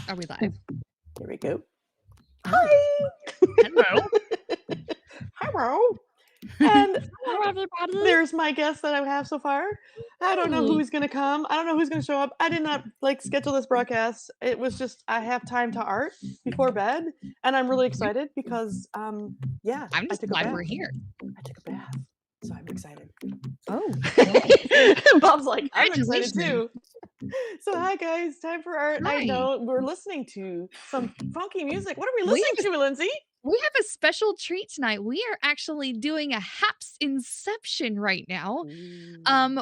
Are we live? Here we go. Oh. Hello. Hello. And Hello, everybody. there's my guest that I have so far. I don't know who's going to come. I don't know who's going to show up. I did not schedule this broadcast. It was just I have time to art before bed, and I'm really excited because yeah, I'm just glad we're here. I took a bath, so I'm excited. Oh. Bob's like, I'm excited Congratulations. too. So hi guys, time for art. I Hi. know we're listening to some funky music. What are we listening to, Lindsay? We have a special treat tonight. We are actually doing a Haps Inception right now.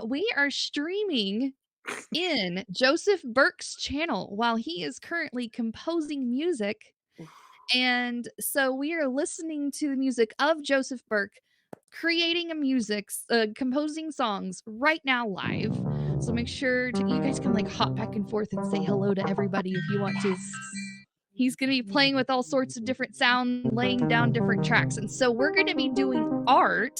We are streaming in Joseph Burke's channel while he is currently composing music. And so we are listening to the music of Joseph Burke, creating composing songs right now live. So make sure you guys can like hop back and forth and say hello to everybody if you want to. He's going to be playing with all sorts of different sound, laying down different tracks. And so we're going to be doing art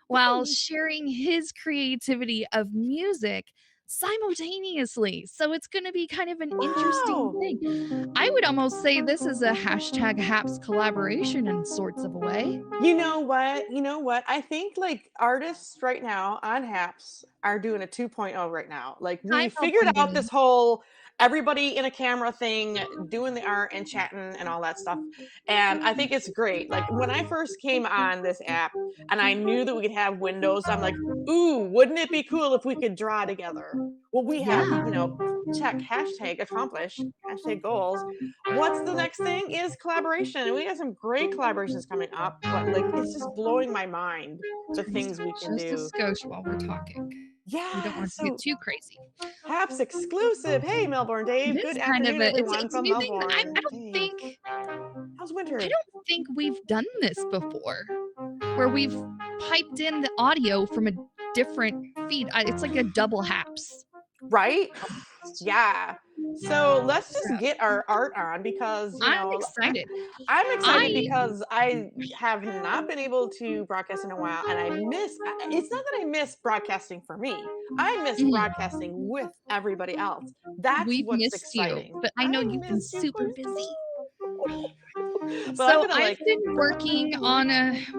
while sharing his creativity of music simultaneously. So it's going to be kind of an interesting thing. I would almost say this is a hashtag Haps collaboration in sorts of a way. You know what? I think like artists right now on Haps are doing a 2.0 right now. Like we figured out this whole everybody in a camera thing, doing the art and chatting and all that stuff. And I think it's great. Like when I first came on this app and I knew that we could have windows, I'm like, ooh, wouldn't it be cool if we could draw together? Well, we have, check hashtag accomplish, hashtag goals. What's the next thing is collaboration. And we have some great collaborations coming up, but like it's just blowing my mind the things we can do. Just a skosh while we're talking. Yeah, we don't want to get too crazy. Haps exclusive. Hey, Melbourne Dave. Good afternoon, everyone from Melbourne. I don't think. How's winter? I don't think we've done this before, where we've piped in the audio from a different feed. It's like a double Haps, right? Yeah. So let's just get our art on because I'm excited. I'm excited because I have not been able to broadcast in a while, and I miss. It's not that I miss broadcasting for me. I miss broadcasting with everybody else. That's what's exciting. You, but I know you've been super busy. So I've been working on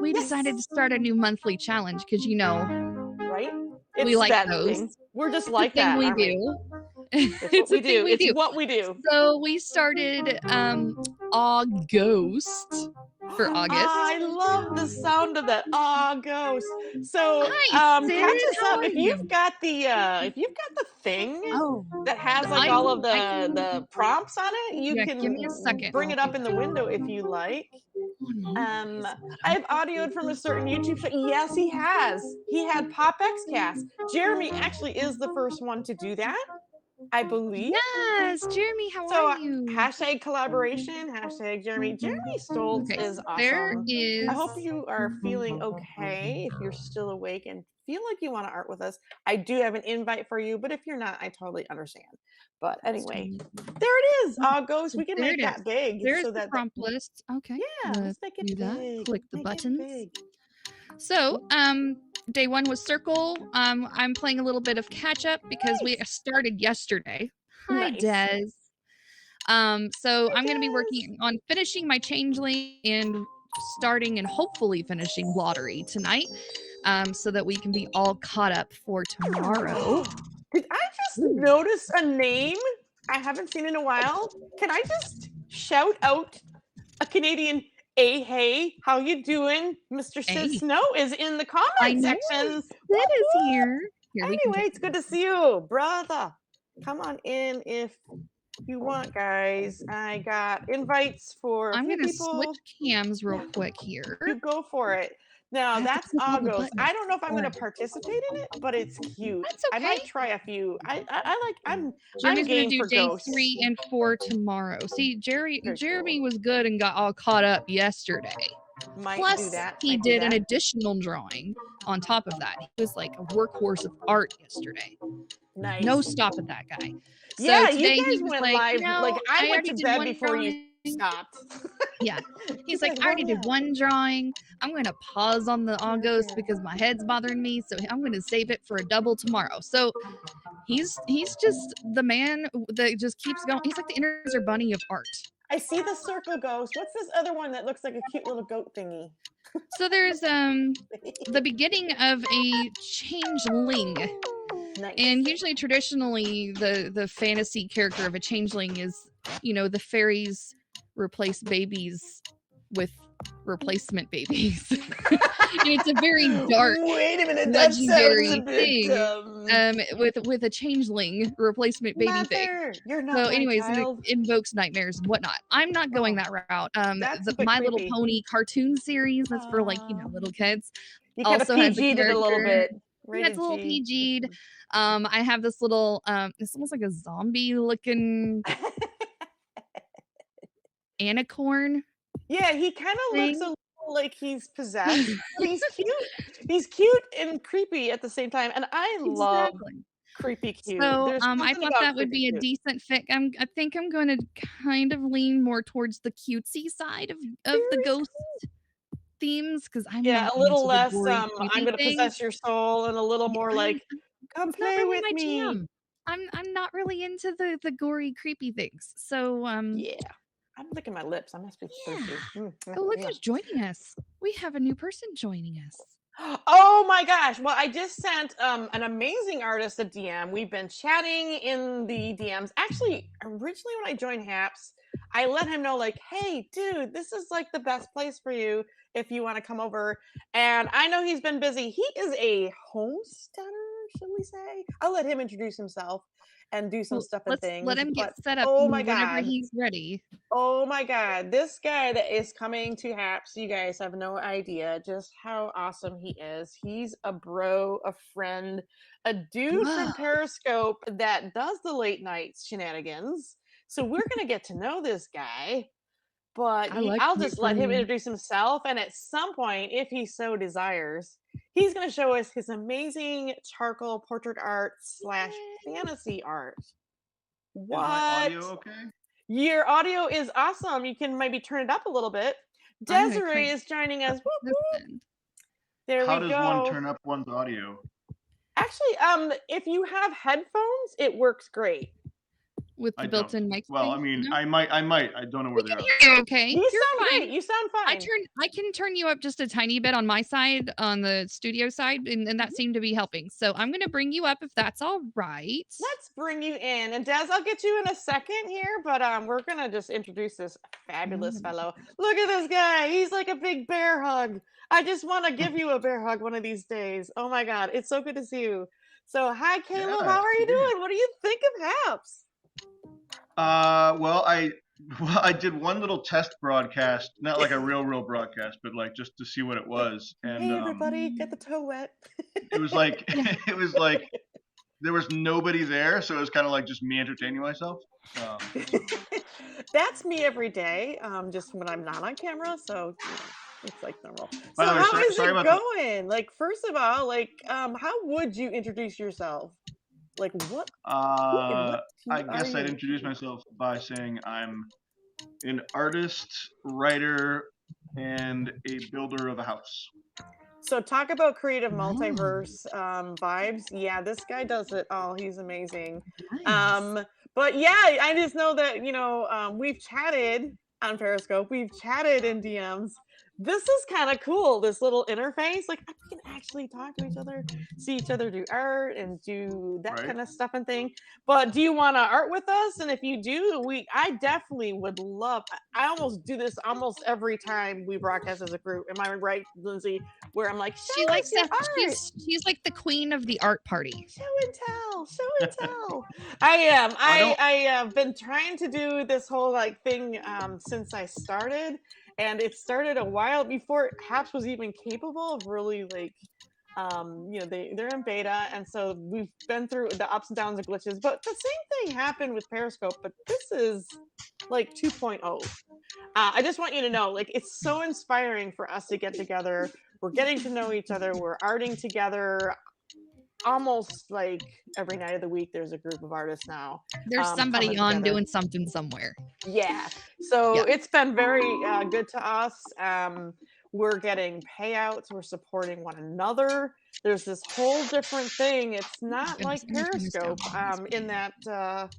we decided to start a new monthly challenge because right? It's we like that those. Thing. We're just like that. We do. It's what we do. It's what we do. So we started August for August. I love the sound of that August. So catch us up if you've got the thing that has like all of the prompts on it. You can give me a second. Bring it up in the window if you like. I've audioed from a certain YouTube show. Yes, he has. He had Pop XCast. Jeremy actually is the first one to do that, I believe. Yes, Jeremy, how are you? Hashtag collaboration, hashtag Jeremy. Jeremy Stoltz is awesome. There is. I hope you are feeling okay if you're still awake and feel like you want to art with us. I do have an invite for you, but if you're not, I totally understand. But anyway, there it is. August. We can make that big. There's the prompt list. Okay. Yeah, let's make it big. Click the buttons. So, day one was circle. I'm playing a little bit of catch up because we started yesterday. Hi, Des. So I'm going to be working on finishing my changeling and starting and hopefully finishing lottery tonight, so that we can be all caught up for tomorrow. Did I just notice a name I haven't seen in a while? Can I just shout out a Canadian? Hey, how you doing? Mr. Sid Snow is in the comment section. Sid is here. Anyway, it's good to see you, brother. Come on in if you want, guys. I got invites for I'm going to switch cams real quick here. You go for it. Now, that's August. I don't know if I'm going to participate in it, but it's cute. That's okay. I might try a few. I'm Jeremy's game gonna do for day ghosts. 3 and 4 tomorrow. See, Jeremy was good and got all caught up yesterday. Plus, he did an additional drawing on top of that. He was like a workhorse of art yesterday. Nice. No stop at that guy. So yeah, today you guys he was went like, live. No, like I went to bed before drawing. you stopped. Yeah. He He's like, says, I "Roll already me did out." one drawing. I'm going to pause on the Yeah, August yeah. because my head's bothering me. So I'm going to save it for a double tomorrow. So he's just the man that just keeps going. He's like the Energizer Bunny of art. I see the circle ghost. What's this other one that looks like a cute little goat thingy? So there's the beginning of a changeling. Nice. And usually traditionally the fantasy character of a changeling is, you know, the fairies replace babies with replacement babies. And it's a very dark Wait a minute, that sounds a legendary bit thing with a changeling replacement baby thing. Mother, you're not So my anyways, and it child. invokes nightmares and whatnot. I'm not going that route. That's The a bit My Little creepy. Pony cartoon series that's for, like, you know, little kids You kind of also has a PG'd it a little character. bit. Yeah, it's Rated a little G. PG'd. I have this little it's almost like a zombie looking anicorn Yeah, he kind of looks a thing. little like he's possessed, but he's cute. He's cute and creepy at the same time, and I love Exactly. creepy cute. So, There's I something thought about that would creepy be a cute. decent fit. I think I'm gonna kind of lean more towards the cutesy side of the Very ghost cool. themes because I'm Yeah, not a little into the less, gory, I'm creepy gonna things. possess your soul, and a little Yeah, more like, "Come it's not play really with my me." jam. I'm not really into the gory, creepy things. So, Yeah. I'm licking my lips. I must be yeah. thirsty. Oh, look Mwah. who's joining us. We have a new person joining us. Oh my gosh. Well, I just sent an amazing artist a DM. We've been chatting in the DMs. Actually, originally when I joined Haps, I let him know, like, hey, dude, this is like the best place for you if you want to come over. And I know he's been busy. He is a homesteader, should we say? I'll let him introduce himself and do some Well, stuff and let's let things. him get But set up oh my whenever God. he's ready. Oh my God, this guy that is coming to Haps, you guys have no idea just how awesome he is. He's a bro, a friend, a dude Whoa. from Periscope that does the late night shenanigans. So we're going to get to know this guy, but I like I'll to hear just let from him you. introduce himself. And at some point, if he so desires, he's going to show us his amazing charcoal portrait art slash Yay. fantasy art. Is my What? audio okay? Your audio is awesome. You can maybe turn it up a little bit. I'm gonna Desiree crank is joining us. Whoop, this whoop. then There How we does one go. turn up one's audio? Actually, if you have headphones, it works great. with I the don't. built-in mic Well, thing. I mean, No? I might. I don't know We where they can are. hear you okay. You You're sound fine. great. You sound fine. I can turn you up just a tiny bit on my side, on the studio side, and that seemed to be helping. So I'm gonna bring you up if that's all right. Let's bring you in. And Des, I'll get you in a second here, but we're gonna just introduce this fabulous fellow. Look at this guy. He's like a big bear hug. I just want to give you a bear hug one of these days. Oh my God, it's so good to see you. So hi, Caleb. Yeah, How are you good to be doing? What do you think of Haps? Well, I did one little test broadcast, not like a real broadcast, but like just to see what it was, and Hey everybody, get the toe wet. it was like it was like there was nobody there, so it was kind of like just me entertaining myself. That's me every day, just when I'm not on camera. So you know, it's like normal. By So the way, how is sorry it about going? Like, first of all, like, how would you introduce yourself? Like, what? Who and what I are guess I'd you? introduce myself by saying I'm an artist, writer, and a builder of a house. So talk about creative Oh, multiverse vibes. Yeah, this guy does it all. He's amazing. nice. But yeah, I just know that we've chatted on Periscope. We've chatted in DMs. This is kind of cool. This little interface, like we can actually talk to each other, see each other do art, and do that Right. kind of stuff and thing. But do you want to art with us? And if you do, I definitely would love. I almost do this almost every time we broadcast as a group. Am I right, Lindsay? Where I'm like, She show likes us your that. art. She's like the queen of the art party. Show and tell. Show and tell. I am. I have been trying to do this whole like thing since I started, and it started a while before Haps was even capable of really like they're in beta, and so we've been through the ups and downs and glitches, but the same thing happened with Periscope, but this is like 2.0. I just want you to know, like, it's so inspiring for us to get together. We're getting to know each other. We're arting together. almost like every night of the week there's a group of artists now There's somebody coming on together. doing something somewhere. Yeah. So Yep. it's been very good to us. We're getting payouts. We're supporting one another. There's this whole different thing. It's not Goodness, like I'm gonna turn this down. Periscope in that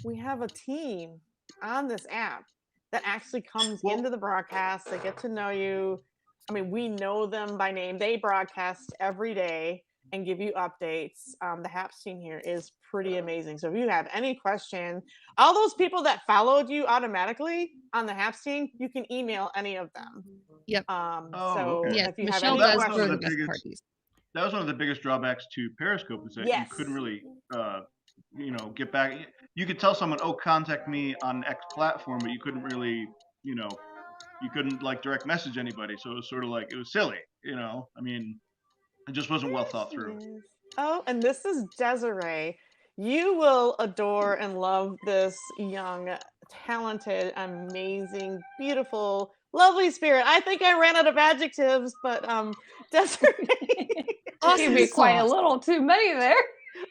we have a team on this app that actually comes Well- into the broadcast. They get to know you. I mean, we know them by name. They broadcast every day and give you updates. The HAPS team here is pretty amazing. So if you have any question, all those people that followed you automatically on the HAPS team, you can email any of them. Yep. So okay. Yes, if you Michelle have any does That's one throw of the the best biggest- parties. That was one of the biggest drawbacks to Periscope is that Yes. you couldn't really, get back. You could tell someone, "Oh, contact me on X platform," but you couldn't really, you couldn't like direct message anybody. So it was sort of like it was silly. I mean, it just wasn't well thought through. Oh, and this is Desiree. You will adore and love this young, talented, amazing, beautiful, lovely spirit. I think I ran out of adjectives, but Desiree. Awesome Maybe quite a sauce. little too many there.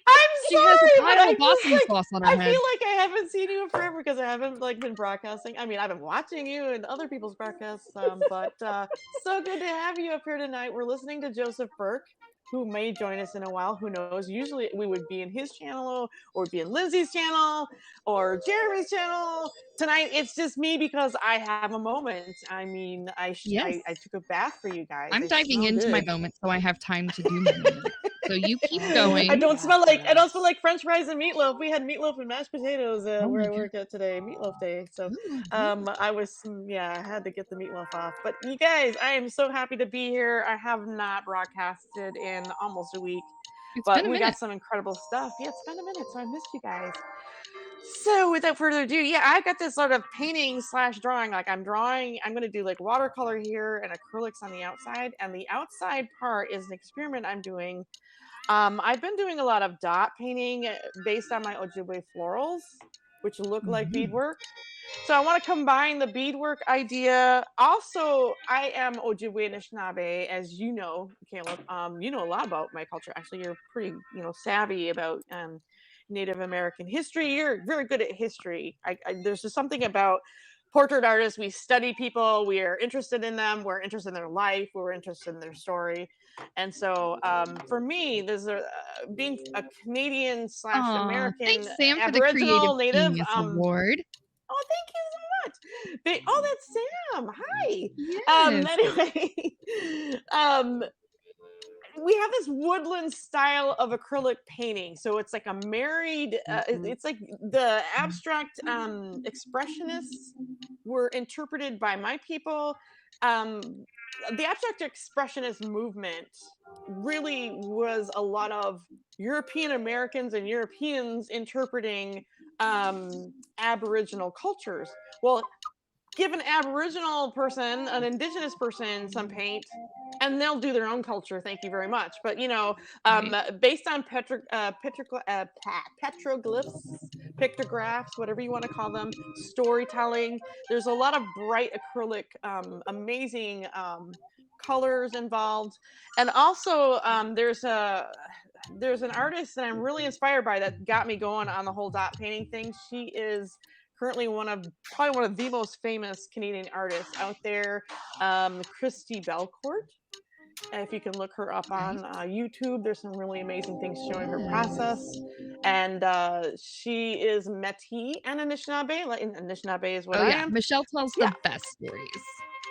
I'm She sorry, has a but pile I of awesome feel like sauce on her I head. feel like I haven't seen you in forever because I haven't been broadcasting. I mean, I've been watching you and other people's broadcasts, but so good to have you up here tonight. We're listening to Joseph Burke, who may join us in a while. Who knows? Usually we would be in his channel or be in Lindsay's channel or Jeremy's channel. Tonight it's just me because I have a moment. I mean, I took a bath for you guys. I'm I diving smell into my good. moment so I have time to do my moment. So you keep going. I don't smell like French fries and meatloaf. We had meatloaf and mashed potatoes Oh where my I God. work at today, meatloaf day. So Ooh, I had to get the meatloaf off. But you guys, I am so happy to be here. I have not broadcasted in almost a week, it's but been a we minute. got some incredible stuff. Yeah, it's been a minute, so I missed you guys. So without further ado, yeah, I've got this sort of painting / drawing. Like I'm going to do like watercolor here and acrylics on the outside. And the outside part is an experiment I'm doing. I've been doing a lot of dot painting based on my Ojibwe florals, which look like beadwork. So I want to combine the beadwork idea. Also, I am Ojibwe Anishinaabe, as you know, Caleb. You know a lot about my culture. Actually, you're pretty, savvy about Native American history. You're very good at history. There's just something about portrait artists. We study people. We are interested in them. We're interested in their life. We're interested in their story. And so, for me, there's being a Canadian / American Thanks, Sam, for the Aboriginal Creative Native. Genius Award. Oh, thank you so much. Oh, that's Sam. Hi. Yes. Anyway, we have this woodland style of acrylic painting. So it's like a married, it's like the abstract expressionists were interpreted by my people. The abstract expressionist movement really was a lot of European Americans and Europeans interpreting Aboriginal cultures. Well, give an Aboriginal person, an Indigenous person, some paint, and they'll do their own culture. Thank you very much. But based on petroglyphs, pictographs, whatever you want to call them, storytelling. There's a lot of bright acrylic, amazing colors involved, and also there's an artist that I'm really inspired by that got me going on the whole dot painting thing. She is currently probably one of the most famous Canadian artists out there, Christy Belcourt. If you can look her up on YouTube, there's some really amazing things showing her process. And she is Métis and Anishinaabe. Anishinaabe is what I am. Michelle tells the best stories.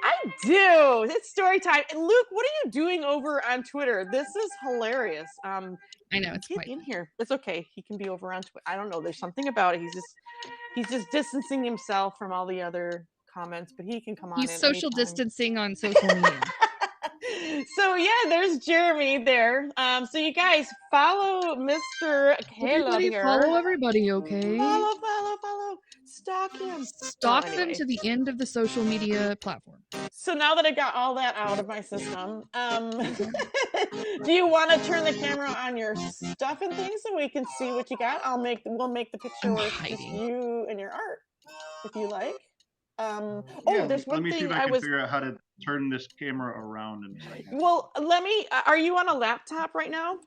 I do. It's story time. And Luke, what are you doing over on Twitter? This is hilarious. I know, it's get quite in here. It's okay. He can be over on Twitter. I don't know. There's something about it. He's just distancing himself from all the other comments, but he can come on. He's social anytime. distancing on social media. So yeah, there's Jeremy there. So you guys follow Mr. Caleb here. Follow everybody, okay? Follow. Stalk him. Stalk them to the end of the social media platform. So now that I got all that out of my system, do you want to turn the camera on your stuff and things so we can see what you got? We'll make the picture where it's just you and your art, if you like. There's one let me thing see if I can figure out how to turn this camera around in a second. Well, are you on a laptop right now?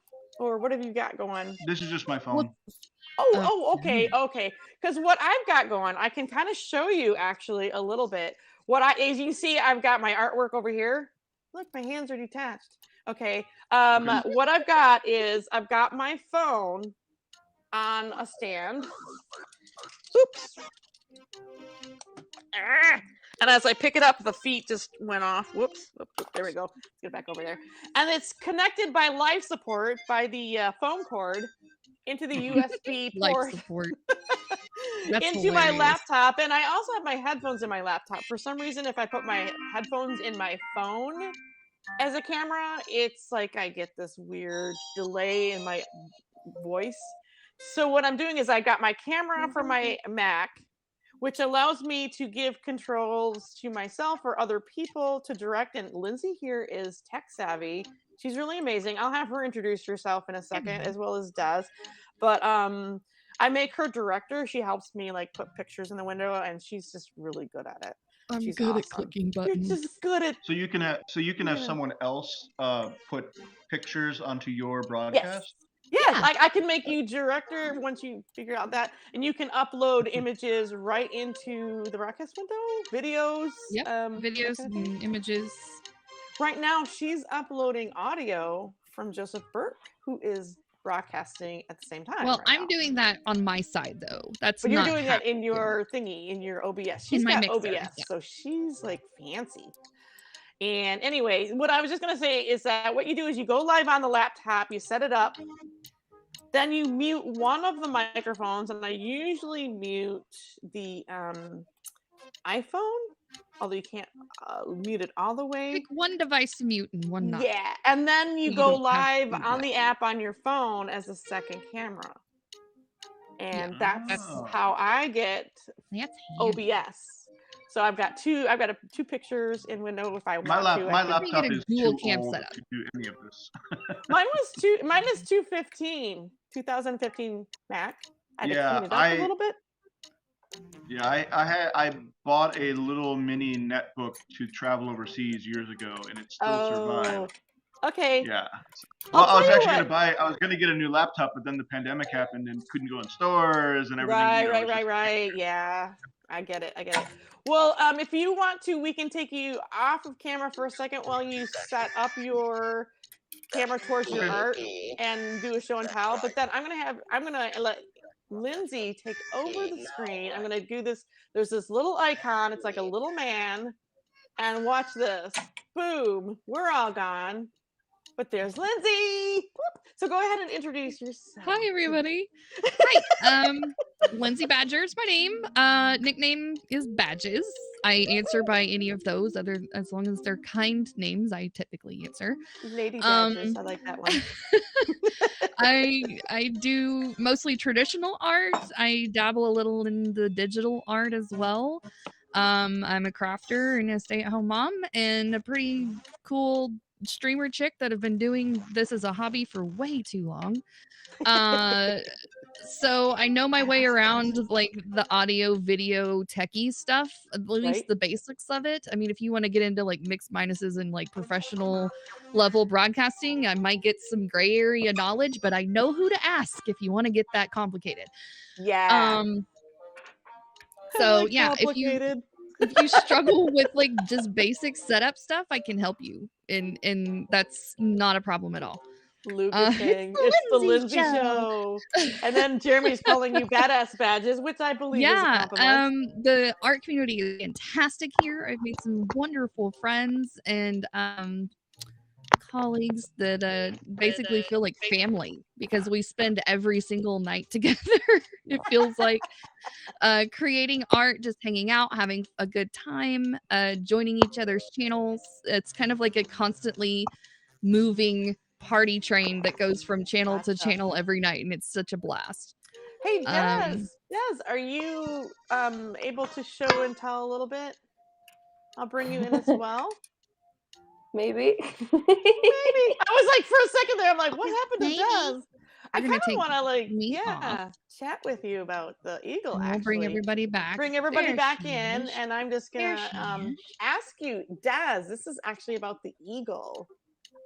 Or what have you got going? This is just my phone. Okay. Because what I've got going, I can kind of show you actually a little bit. As you can see, I've got my artwork over here. Look, my hands are detached. Okay. What I've got is I've got my phone on a stand. Oops. And as I pick it up, the feet just went off. Whoops. There we go. Let's get it back over there. And it's connected by life support by the phone cord into the USB port into my laptop. And I also have my headphones in my laptop. For some reason, if I put my headphones in my phone as a camera, it's like I get this weird delay in my voice. So what I'm doing is I got my camera for my Mac, which allows me to give controls to myself or other people to direct. And Lindsay here is tech savvy. She's really amazing. I'll have her introduce herself in a second, as well as Des. But I make her director. She helps me like put pictures in the window, and she's just really good at it. She's good at clicking buttons. You're just good at. So you can have someone else put pictures onto your broadcast. Yes, I can make you director once you figure out that, and you can upload images right into the broadcast window, videos. Yep, videos and images. Right now, she's uploading audio from Joseph Burke, who is broadcasting at the same time. Well, I'm doing that on my side though. But you're doing that in your thingy, in your OBS. She's got mixer, OBS, so she's like fancy. And anyway, what I was just gonna say is that what you do is you go live on the laptop, you set it up, then you mute one of the microphones, and I usually mute the iPhone, although you can't mute it all the way. Pick one device to mute and one not. Yeah, and then you go live on the app on your phone as a second camera. And that's how I get OBS. So I've got two pictures in window if I want to. My laptop is too old to do any of this. Mine is 2015 Mac. I cleaned it up a little bit. Yeah, I bought a little mini netbook to travel overseas years ago, and it still survived. Okay. Yeah. Well, I was actually gonna get a new laptop, but then the pandemic happened and couldn't go in stores and everything. Right. Yeah, I get it. Well, if you want to, we can take you off of camera for a second while you set up your camera towards your art and do a show and tell. But then I'm gonna let Lindsay take over the screen. I'm gonna do this. There's this little icon. It's like a little man. And watch this. Boom. We're all gone. But there's Lindsay. Whoop. So go ahead and introduce yourself. Hi, everybody. Hi. Lindsay Badger is my name. Nickname is Badges. I answer by any of those, as long as they're kind names. I typically answer. Lady Badgers. I like that one. I do mostly traditional art. I dabble a little in the digital art as well. I'm a crafter and a stay-at-home mom and a pretty cool streamer chick that have been doing this as a hobby for way too long. So I know my way around like the audio video techie stuff, at least the basics of it. I mean, if you want to get into like mixed minuses and like professional level broadcasting, I might get some gray area knowledge, but I know who to ask if you want to get that complicated. Yeah. So yeah, if you struggle with like just basic setup stuff, I can help you, and that's not a problem at all. Lucas saying it's the Lindsay show. And then Jeremy's calling you badass Badges, which I believe is a compliment. The art community is fantastic here. I've made some wonderful friends and colleagues that basically feel like family because we spend every single night together. It feels like creating art, just hanging out, having a good time, joining each other's channels. It's kind of like a constantly moving party train that goes from channel to channel every night, and it's such a blast. Hey, Des, are you able to show and tell a little bit? I'll bring you in as well. Maybe. I was like, for a second there, I'm like, what happened to Des? I kind of want to chat with you about the eagle. We'll bring everybody back. Bring everybody back in, and I'm just gonna ask you, Des. This is actually about the eagle.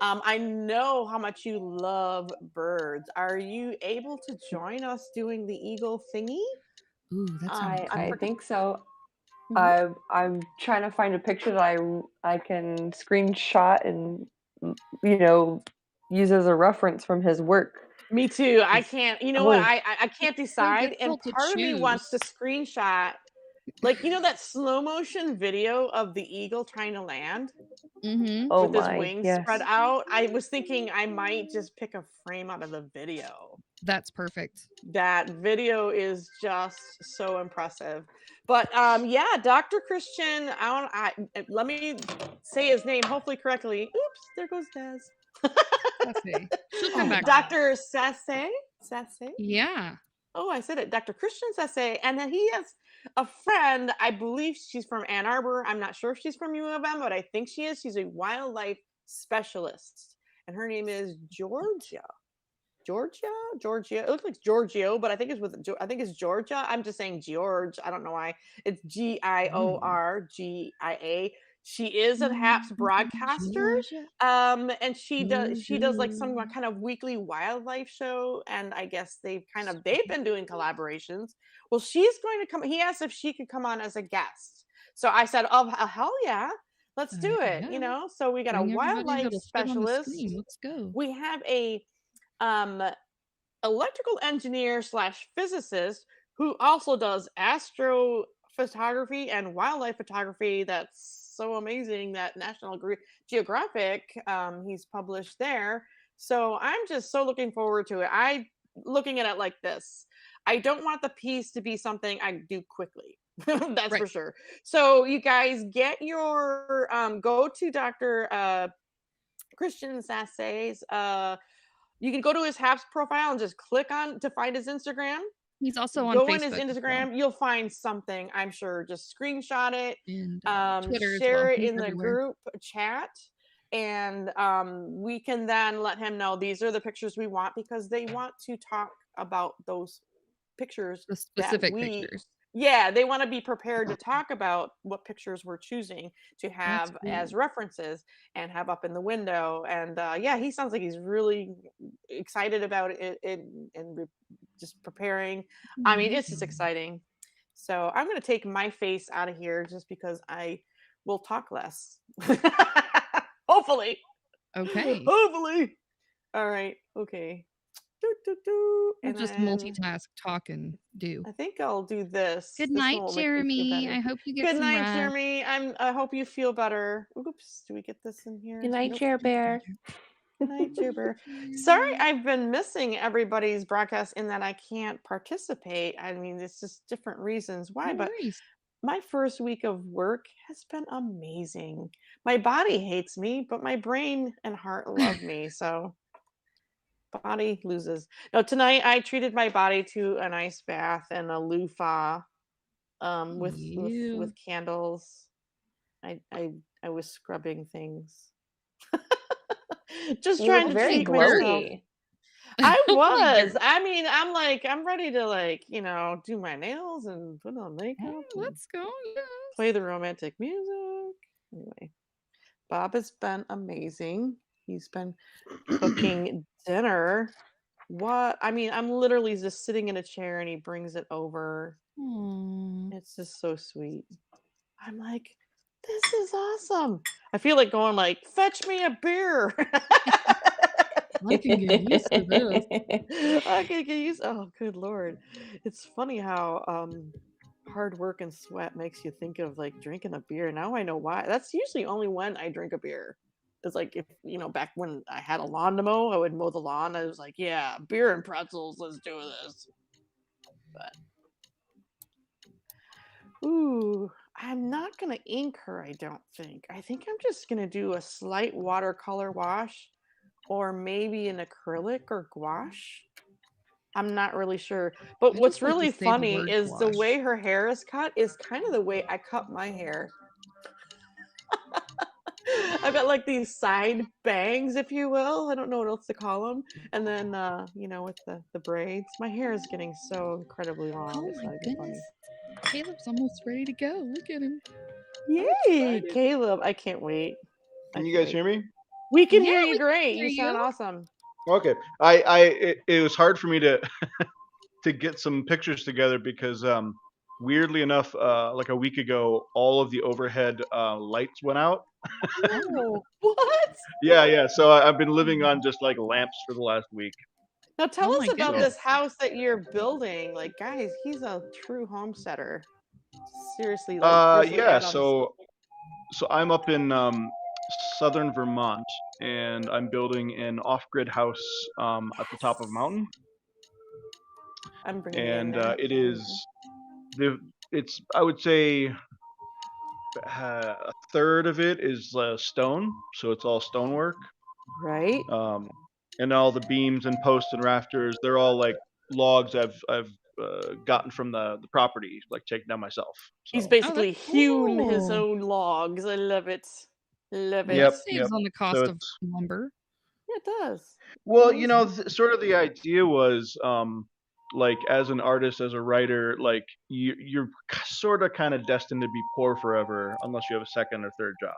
I know how much you love birds. Are you able to join us doing the eagle thingy? Ooh, that sounds I good. think so. Mhm. I'm trying to find a picture that I can screenshot and you know use as a reference from his work. Me too. I 'Cause- can't. You know what? Oh, I can't It's so decide, and difficult to part of me wants to choose. screenshot, like that slow motion video of the eagle trying to land Mhm. oh with his my, wings spread yes. out. I was thinking I might just pick a frame out of the video. That's perfect. That video is just so impressive. But yeah, Dr. Christian, let me say his name hopefully correctly. Oops, there goes Des. Sassy. She'll come back. Dr. Sasse. Sasse. Yeah. Oh, I said it. Dr. Christian Sasse. And then he has a friend. I believe she's from Ann Arbor. I'm not sure if she's from U of M, but I think she is. She's a wildlife specialist. And her name is Georgia. Georgia. It looks like Giorgio, but I think I think it's Georgia. I'm just saying George. I don't know why. It's Giorgia. She is a HAPS broadcaster. Georgia, And she does like some Georgia. kind of weekly wildlife show, and I guess they've been doing collaborations. Well, she's going to come. He asked if she could come on as a guest. So I said, "Oh, hell yeah. Let's do it." Yeah. So we got a Bring everybody wildlife that'll fit on the specialist. screen. Let's go. We have a um electrical engineer slash physicist who also does astrophotography and wildlife photography. That's so amazing that National Geographic, he's published there. So I'm just so looking forward to it. I looking at it like this. I don't want the piece to be something I do quickly. That's Right. for sure. So you guys get your go to Dr. Christian Sasse's you can go to his HAPS profile and just click on to find his Instagram. He's also on Go in his Facebook as well, Instagram, you'll find something, I'm sure. Just screenshot it, and Twitter as well. share it He's in the everywhere. group chat, and we can then let him know these are the pictures we want, because they want to talk about those pictures The that specific pictures. yeah, they want to be prepared to talk about what pictures we're choosing to That's have cool. as references and have up in the window. And yeah, he sounds like he's really excited about it and just preparing. I mean, it's just exciting. So I'm going to take my face out of here just because I will talk less. Hopefully. Okay. Hopefully. All right. Okay. Or And just then multitask, talk, and do. I think I'll do this. Good This night, one will make me feel Jeremy. better. I hope you get Good some night, rest. Jeremy. I hope you feel better. Oops, do we get this in here? Good night, Nope. Jer Bear. Good night, Jibber. Sorry, I've been missing everybody's broadcast in that I can't participate. I mean, it's just different reasons why, No but worries. my first week of work has been amazing. My body hates me, but my brain and heart love me. So body loses. No, tonight I treated my body to a nice bath and a loofah with You. candles. I was scrubbing things. Just You look trying to very treat myself. glowy. I Oh my was. goodness. I mean, I'm ready to do my nails and put on makeup Oh, and let's go. Yes. play the romantic music. Anyway, Bob has been amazing. He's been cooking dinner. What? I mean, I'm literally just sitting in a chair and he brings it over. Aw. It's just so sweet. I'm like, this is awesome. I feel like going fetch me a beer. I can get used to this. I can get used. Oh, good lord! It's funny how hard work and sweat makes you think of drinking a beer. Now I know why. That's usually only when I drink a beer. It's like if back when I had a lawn to mow, I would mow the lawn. I was like, yeah, beer and pretzels. Let's do this. But ooh, I'm not gonna ink her. I don't think. I think I'm just gonna do a slight watercolor wash, or maybe an acrylic or gouache. I'm not really sure. But I what's just like to really say the funny word is the way gouache. her hair is cut is kind of the way I cut my hair. I've got these side bangs, if you will. I don't know what else to call them. And then, with the braids, my hair is getting so incredibly long. Oh It's my not even funny. goodness. Caleb's almost ready to go. Look at him. Yay, excited. Caleb! I can't wait. Can you guys hear me? We can hear Yeah, you we can great. hear You sound you. awesome. Okay. It was hard for me to to get some pictures together because weirdly enough, like a week ago, all of the overhead lights went out. No. What? Yeah. So I've been living on just like lamps for the last week. Now tell Oh us my about So this goodness. house that you're building. Like, guys, he's a true homesteader. Seriously, like there's an yeah, ad on this. so I'm up in southern Vermont and I'm building an off-grid house at the top of a mountain. I'm bringing you in And there. it is the it's I would say a third of it is stone, so it's all stonework. Right? Um, and all the beams and posts and rafters, they're all like logs I've gotten from the property, like taken down myself. He's So Oh, that's basically hewn his cool. own logs. I love it. Love Well, it. that yep. saves on the So cost of it's lumber. Yeah, it does. well, It does. sort of the idea was like as an artist, as a writer, like you're sort of kind of destined to be poor forever unless you have a second or third job.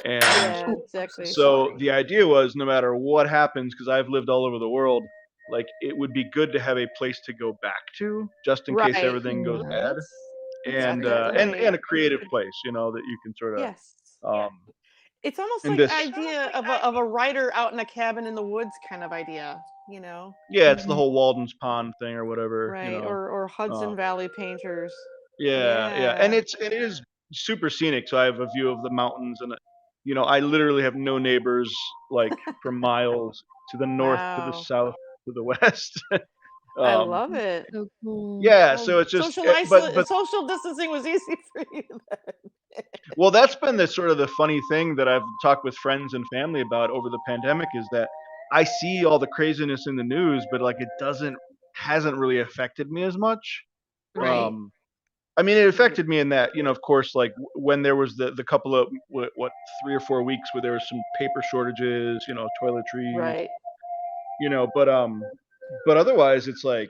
And Yeah, exactly. so the idea was no matter what happens, because I've lived all over the world, like it would be good to have a place to go back to just in case Right. everything goes Yeah. bad. That's And definitely and a creative place, that you can sort of yes. um It's almost in like this idea of a writer out in a cabin in the woods kind of idea, you know? yeah, it's the Mhm. whole Walden's Pond thing or whatever, Right. Or Hudson Um Valley painters. yeah. And Yeah. it is super scenic. So I have a view of the mountains and I literally have no neighbors like for miles to the north, to the Wow. south, to the west. I um love it. So cool. yeah, Well, so it's just but social distancing was easy for you then. well, that's been the sort of the funny thing that I've talked with friends and family about over the pandemic is that I see all the craziness in the news, but like it hasn't really affected me as much. Right. Um, I mean, it affected me in that, of course, like when there was the couple of what 3 or 4 weeks where there was some paper shortages, toiletries, Right. but otherwise, it's like,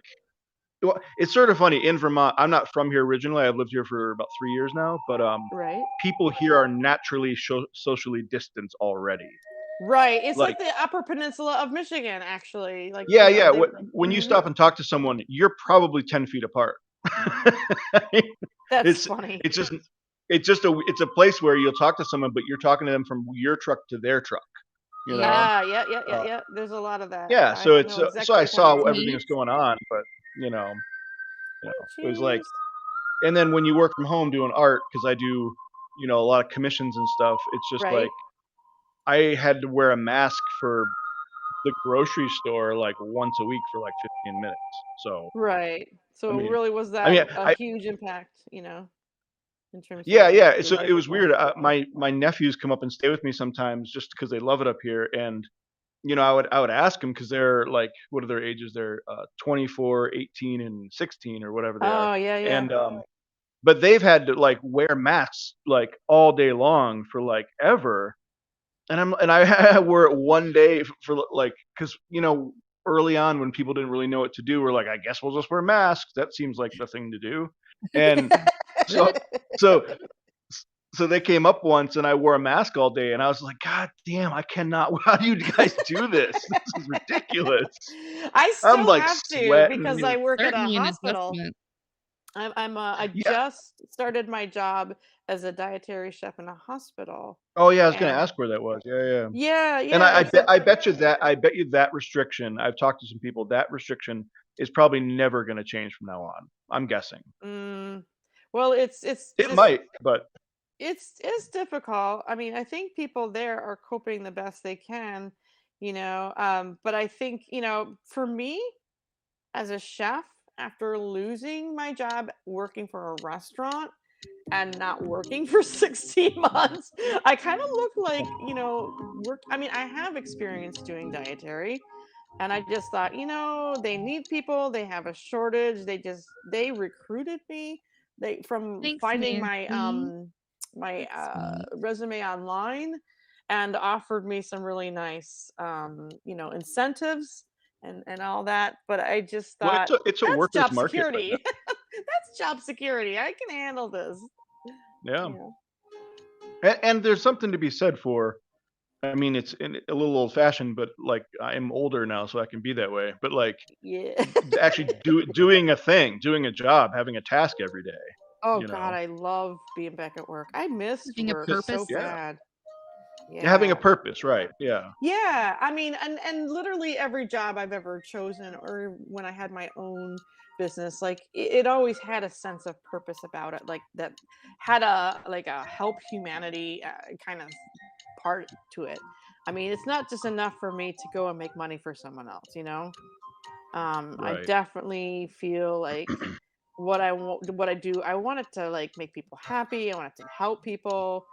well, it's sort of funny in Vermont. I'm not from here originally. I've lived here for about 3 years now, but Right. people here are naturally socially distanced already. Right. It's like Like, the Upper Peninsula of Michigan, actually. Like, yeah. they When you Mhm. stop and talk to someone, you're probably 10 feet apart. That's it's funny. it's just it's a place where you'll talk to someone, but you're talking to them from your truck to their truck. You know. Yeah, yeah. Uh, There's a lot of that. yeah. So I it's know so exactly I what you're talking saw about. everything that's going on, but you know, you Oh, know, it was like, jeez. and then when you work from home doing art, because I do, a lot of commissions and stuff. It's just Right? like I had to wear a mask for the grocery store like once a week for like 15 minutes. So Right. I So it mean, really was I mean, that a I huge impact, in terms of yeah. your So life it was and weird. life. My nephews come up and stay with me sometimes just because they love it up here, and I would ask them because they're like, what are their ages? They're 24, 18, and 16 or whatever they are, Oh, yeah, yeah. and but they've had to like wear masks like all day long for like ever, and I wore it one day for like because early on when people didn't really know what to do, we're like, I guess we'll just wear masks. That seems like the thing to do, and so so so they came up once and I wore a mask all day and I was like, God damn, I cannot. How do you guys do this? This is ridiculous. I I'm still like have to because sweating. I work at a Certainly an hospital. adjustment. I Yeah. just started my job as a dietary chef in a hospital. Oh yeah, I was gonna And ask where that was. Yeah. yeah, And yeah, it's I bet you that restriction. I've talked to some people. That restriction is probably never gonna change from now on. I'm guessing. mm, well, it's It just might, but it's difficult. I mean, I think people there are coping the best they can, but I think, for me as a chef, after losing my job working for a restaurant and not working for 16 months, I kind of look like, I mean, I have experience doing dietary, and I just thought, they need people, they have a shortage, they recruited me, they from Thanks, finding my Nancy. That's my sweet. resume online, and offered me some really nice incentives and all that, but I just well, thought it's a that's worker's job market right now. security. That's job security. I can handle this. Yeah, Yeah. and there's something to be said for. I mean, it's a little old fashioned, but like I'm older now, so I can be that way. But like Yeah. actually doing a thing, doing a job, having a task every day, Oh you God, know, I love being back at work. I missed Having a work so purpose. yeah, bad. having a Yeah. purpose, right? Yeah, Yeah, I mean, and literally every job I've ever chosen, or when I had my own business, like it always had a sense of purpose about it, like that had a like a help humanity kind of part to it. I mean, it's not just enough for me to go and make money for someone else, you know. I right. definitely feel like what I do, I want it to like make people happy. I want it to help people,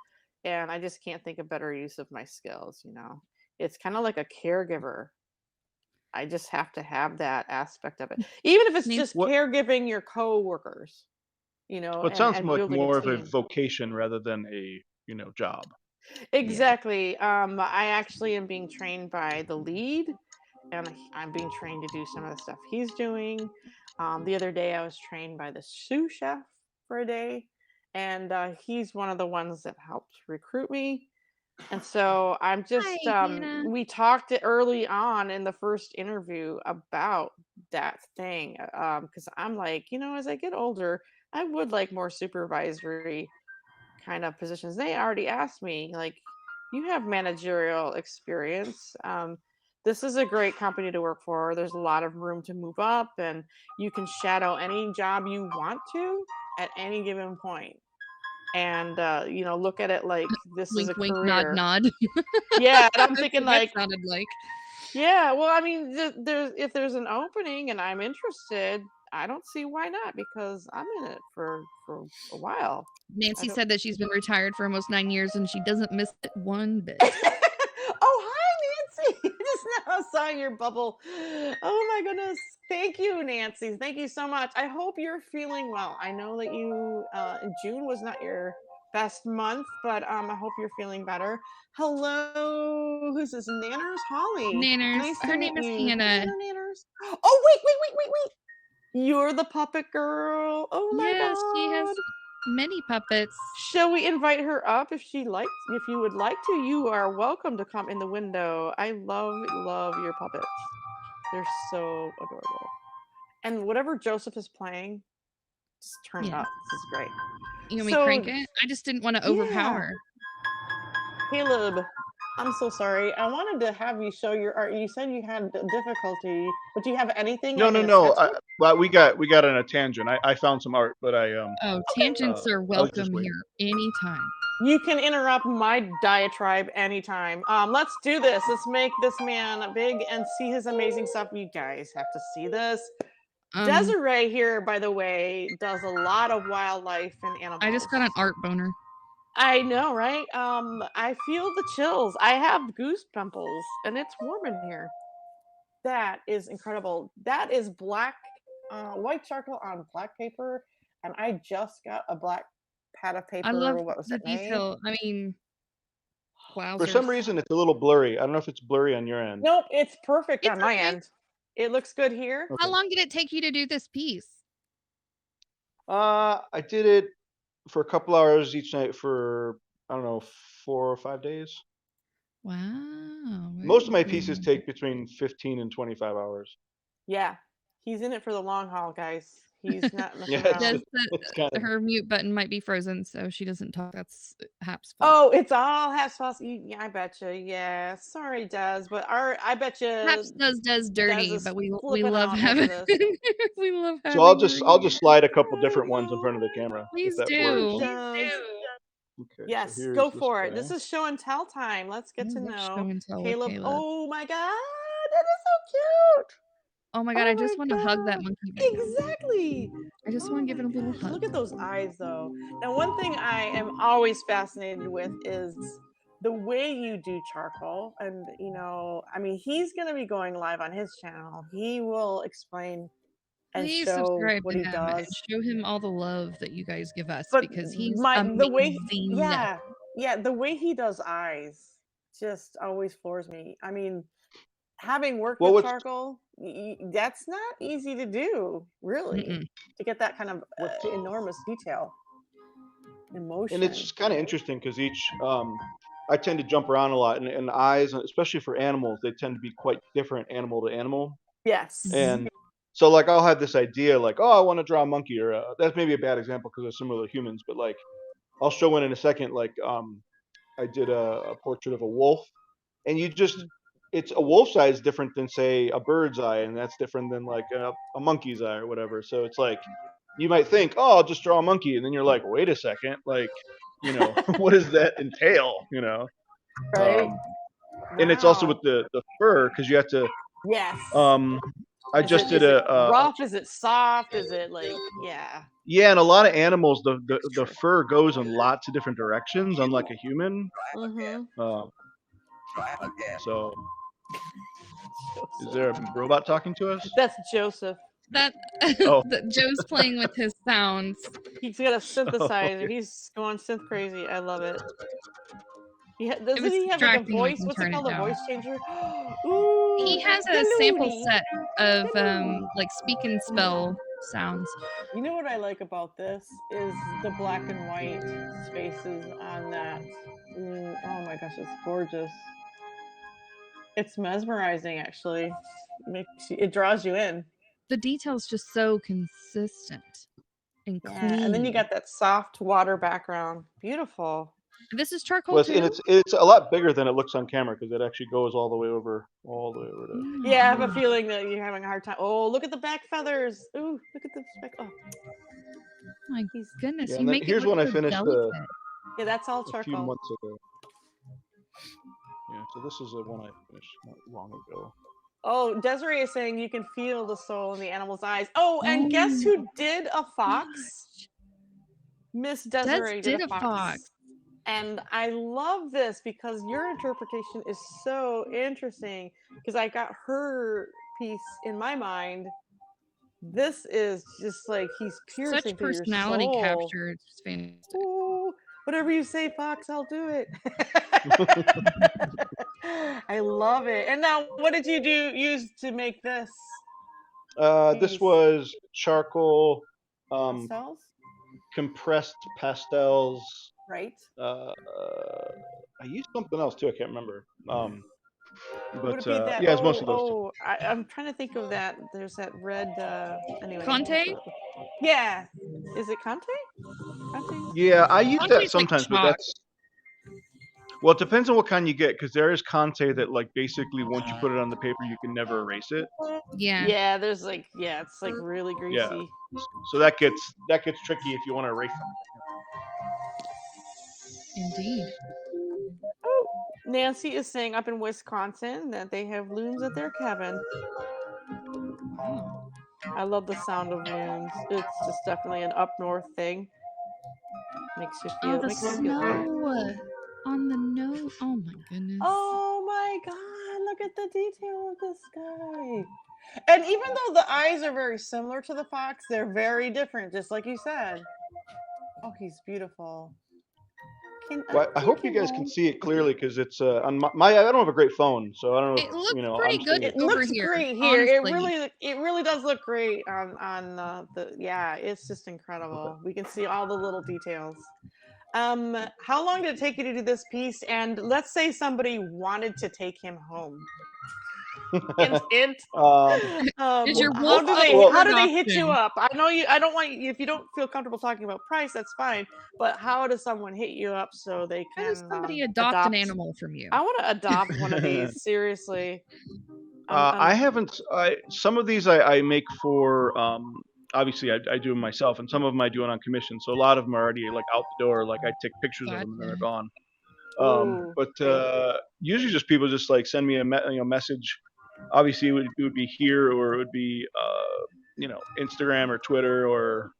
and I just can't think of better use of my skills. You know, it's kind of like a caregiver. I just have to have that aspect of it, even if it's just Nancy, What caregiving your coworkers. You know, what sounds and like building a more of a team. vocation rather than a job. yeah. Exactly. I actually am being trained by the lead, and I'm being trained to do some of the stuff he's doing. The other day, I was trained by the sous chef for a day, and he's one of the ones that helped recruit me. And so I'm Hi, just, Hannah. we talked early on in the first interview about that thing. Because I'm like, as I get older, I would like more supervisory kind of positions. They already asked me, like, you have managerial experience. This is a great company to work for. There's a lot of room to move up, and you can shadow any job you want to at any given point. And, look at it like this is Wink, a wink, nod, career. nod. Yeah. And I'm That's thinking, what that like, sounded like. yeah, well, I mean, if there's an opening and I'm interested, I don't see why not, because I'm in it for a while. I Nancy don't. said that she's been retired for almost 9 years and she doesn't miss it one bit. Oh, hi, Nancy. Just now saw your bubble. Oh my goodness. Thank you, Nancy. Thank you so much. I hope you're feeling well. I know that June was not your best month, but I hope you're feeling better. Hello, who's this? Nanners? Holly. Nanners. Nice to Her meet name is you. Hannah. Hello, Nanners. Oh, wait. You're the puppet girl. Oh my Yes, she has God. many puppets. Shall we invite her up if if you would like to? You are welcome to come in the window. I love your puppets. They're so adorable. And whatever Joseph is playing, just turn it Yeah. up. This is great. You want me to crank So, it? I just didn't want to yeah, overpower. Caleb, I'm so sorry. I wanted to have you show your art. You said you had difficulty, but do you have anything No, like no, in a no. sketchbook? Well, we got on a tangent. I found some art, but Oh, Okay. tangents are I was just welcome waiting. here anytime. You can interrupt my diatribe anytime. Let's do this. Let's make this man big and see his amazing stuff. You guys have to see this. Desiree here, by the way, does a lot of wildlife and animals. I just got an art boner. I know, right? I feel the chills. I have goose pimples, and it's warm in here. That is incredible. That is white charcoal on black paper, and I just got a black pad of paper. I love What was the it made? detail. I mean, For some wowzers. reason, it's a little blurry. I don't know if it's blurry on your end. Nope, it's perfect It's on my okay. end. It looks good here. How Okay. long did it take you to do this piece? I did it for a couple hours each night for, I don't know, 4 or 5 days. Wow. Most of very my pieces cool. take between 15 and 25 hours. Yeah, he's in it for the long haul, guys. He's not messing Yeah, around. it's kind of. Her mute button might be frozen, so she doesn't talk. That's Hap's fault. Oh, it's all Haps fault. Yeah, I bet you. Yeah, sorry, Des, but I bet you Haps does dirty, is but we flipping love out having over this. we love having So I'll her just here. slide a couple different ones in front of the camera Please if that do. blurs. Okay, Yes, so here's go this for it. guy. This is show and tell time. Let's get I to love know show and tell with Caleb. Caleb. Oh my God, that is so cute. Oh my God, I just want to hug that God. monkey baby. Exactly. I just want to give it a little hug. Look at those eyes, though. Now, one thing I am always fascinated with is the way you do charcoal. And, I mean, he's going to be going live on his channel. He will explain and Please show subscribe what to he him and does. show him all the love that you guys give us But because he's the way, amazing. the way he does eyes just always floors me. I mean, having worked with charcoal, that's not easy to do, really, to get that kind of enormous detail, emotion. And it's just kind of interesting because each I tend to jump around a lot, and eyes, especially for animals, they tend to be quite different animal to animal. Yes. Mhm. And so, like, I'll have this idea, like, oh, I want to draw a monkey, or that's maybe a bad example because they're similar to humans, but like, I'll show one in a second. Like, I did a portrait of a wolf, and it's a wolf's eye is different than say a bird's eye, and that's different than like a monkey's eye or whatever. So it's like you might think, oh, I'll just draw a monkey, and then you're like, wait a second, like, what does that entail? Right. And it's also Wow. with the fur because you have to. Yes. I just did a rough? Is it soft? Is it like yeah? yeah, and a lot of animals, the fur goes in lots of different directions, unlike a human. Mm-hmm. So, is there a robot talking to us? That's Joseph. That Oh. Joe's playing with his sounds. He's got a synthesizer. Okay. He's going synth crazy. I love it. Doesn't was he have like a distracting when voice? you What's turn it it called? A down. voice changer? Ooh, He has a sample Galooty. set of Galooty. like speak and spell sounds. You know what I like about this is the black and white spaces on that. Oh my gosh, it's gorgeous. It's mesmerizing, actually. It draws you in. The detail's just so consistent and clean. Yeah, and then you got that soft water background. Beautiful. This is charcoal Well, too? and it's a lot bigger than it looks on camera because it actually goes all the way over to. Yeah, I have a feeling that you're having a hard time. Oh, look at the back feathers. Ooh, look at the speck. Oh, my goodness. Yeah, You and then make here's it look one I so finished delicate. yeah, that's all a few charcoal. months ago. Yeah, so this is the one I finished not long ago. Oh, Desiree is saying you can feel the soul in the animal's eyes. Oh, and guess who did a fox? Miss Desiree did a fox. And I love this because your interpretation is so interesting because I got her piece in my mind. This is just like he's piercing Such through your personality soul. capture. It's fantastic. Ooh, whatever you say, Fox, I'll do it. I love it. And now, what did you use to make this? This was charcoal, Pastels? compressed pastels. Right. I used something else too. I can't remember. Would it be that? Yeah, it's mostly those two. I'm trying to think of that. There's that red. Anyway. Conte? Yeah. Is it Conte? Yeah, I use that Conte's like sometimes, but chalk. that's. Well, it depends on what kind you get, because there is Conte that, like, basically once you put it on the paper, you can never erase it. Yeah. Yeah, there's like, yeah, it's like really greasy. Yeah. So that gets tricky if you want to erase them. Indeed. Oh, Nancy is saying up in Wisconsin that they have loons at their cabin. I love the sound of loons. It's just definitely an up north thing. Makes you feel. Oh, the snow on the nose. Oh my goodness. Oh my God! Look at the detail of this guy. And even though the eyes are very similar to the fox, they're very different, just like you said. Oh, he's beautiful. Well, I hope you guys can see it clearly because it's on my. I don't have a great phone, so I don't know. It looks pretty good. It over looks here, great here. honestly. It really does look great on the. Yeah, it's just incredible. We can see all the little details. How long did it take you to do this piece? And let's say somebody wanted to take him home. Is your wolf how do they hit you up? I know you. I don't want you. If you don't feel comfortable talking about price, that's fine. But how does someone hit you up so they can? How does somebody adopt an animal from you? I want to adopt one of these. Seriously. I haven't. Some of these I make for. Obviously, I do them myself, and some of them I do it on commission. So a lot of them are already like out the door. Like I take pictures of them and then they're gone. But usually, just people just like send me a message. Obviously, it would be here, or it would be Instagram or Twitter, or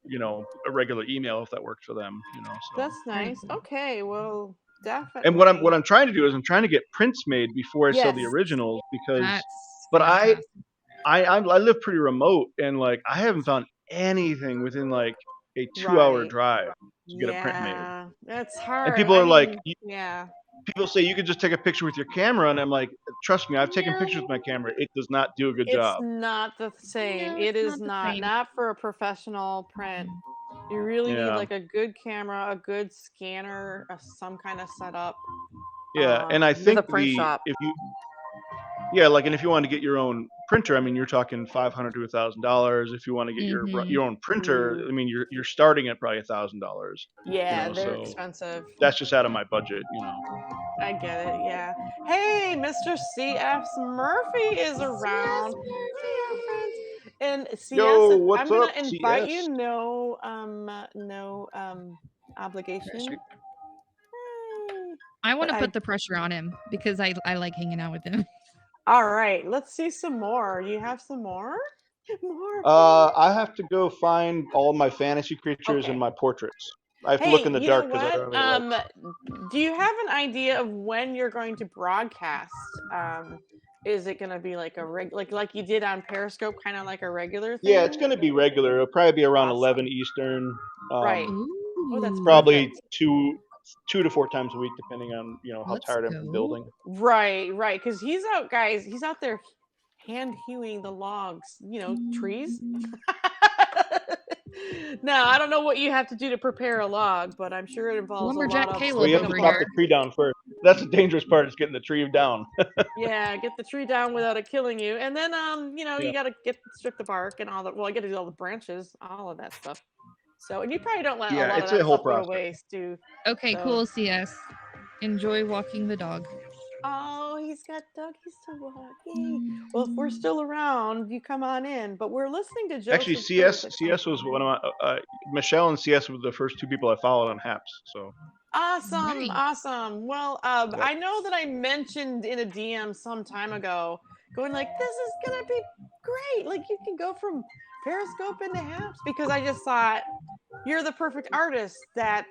a regular email if that works for them. So. That's nice. Okay, well, definitely. And what I'm trying to do is I'm trying to get prints made before I sell the originals because. I live pretty remote, and like I haven't found anything within like a 2-hour drive to get a print made. That's hard. And people are like, yeah. People say you could just take a picture with your camera, and I'm like, trust me, I've taken pictures with my camera. It does not do a good job. It's not the same. No, it it's is not not for a professional print. You really need like a good camera, a good scanner, some kind of setup. Yeah, and I with a think print shop. if you and if you want to get your own printer, I mean, you're talking $500 to $1,000. If you want to get Mhm. your own printer, I mean, you're starting at probably $1,000. Yeah, they're So expensive. that's just out of my budget. I get it. Yeah. Hey, Mr. C.F. Murphy is around. Hi, friends. And CS, Yo, I'm what's gonna up, invite CS? you. No obligation. Pressure. Hey. I want But to I. put the pressure on him because I like hanging out with him. All right. Let's see some more. You have some more? More. I have to go find all my fantasy creatures and Okay. my portraits. I have to look Hey, in the you know dark because I what? don't really like. Do you have an idea of when you're going to broadcast? Is it gonna be like a like you did on Periscope, kind of like a regular Yeah, it's thing? gonna be regular. It'll probably be around 11 Awesome. Eastern. Right. Oh, that's Probably perfect. two to four times a week, depending on how Let's tired I am from go. building. Right. Because he's out, guys. He's out there hand hewing the logs. Trees. Now, I don't know what you have to do to prepare a log, but I'm sure it involves a lot Lumberjack of Well, Caleb you have splitting to over them chop apart. here. the tree down first. That's the dangerous part, is getting the tree down. Yeah, get the tree down without it killing you, and then Yeah. you gotta strip the bark and all that. Well, you gotta do all the branches, all of that stuff. So, and you probably don't let a Yeah, lot of it's a that whole stuff go to process. waste, too. Okay, So. cool, CS. Enjoy walking the dog. Oh, he's got doggies to walk. Yay. Well, if we're still around, you come on in. But we're listening to Joseph. Actually, CS was one of my Michelle and CS were the first two people I followed on Haps. So Awesome, Nice. awesome. Well, Yep. I know that I mentioned in a DM some time ago, going like, this is gonna be great. Like, you can go from Periscope into Haps, because I just thought you're the perfect artist that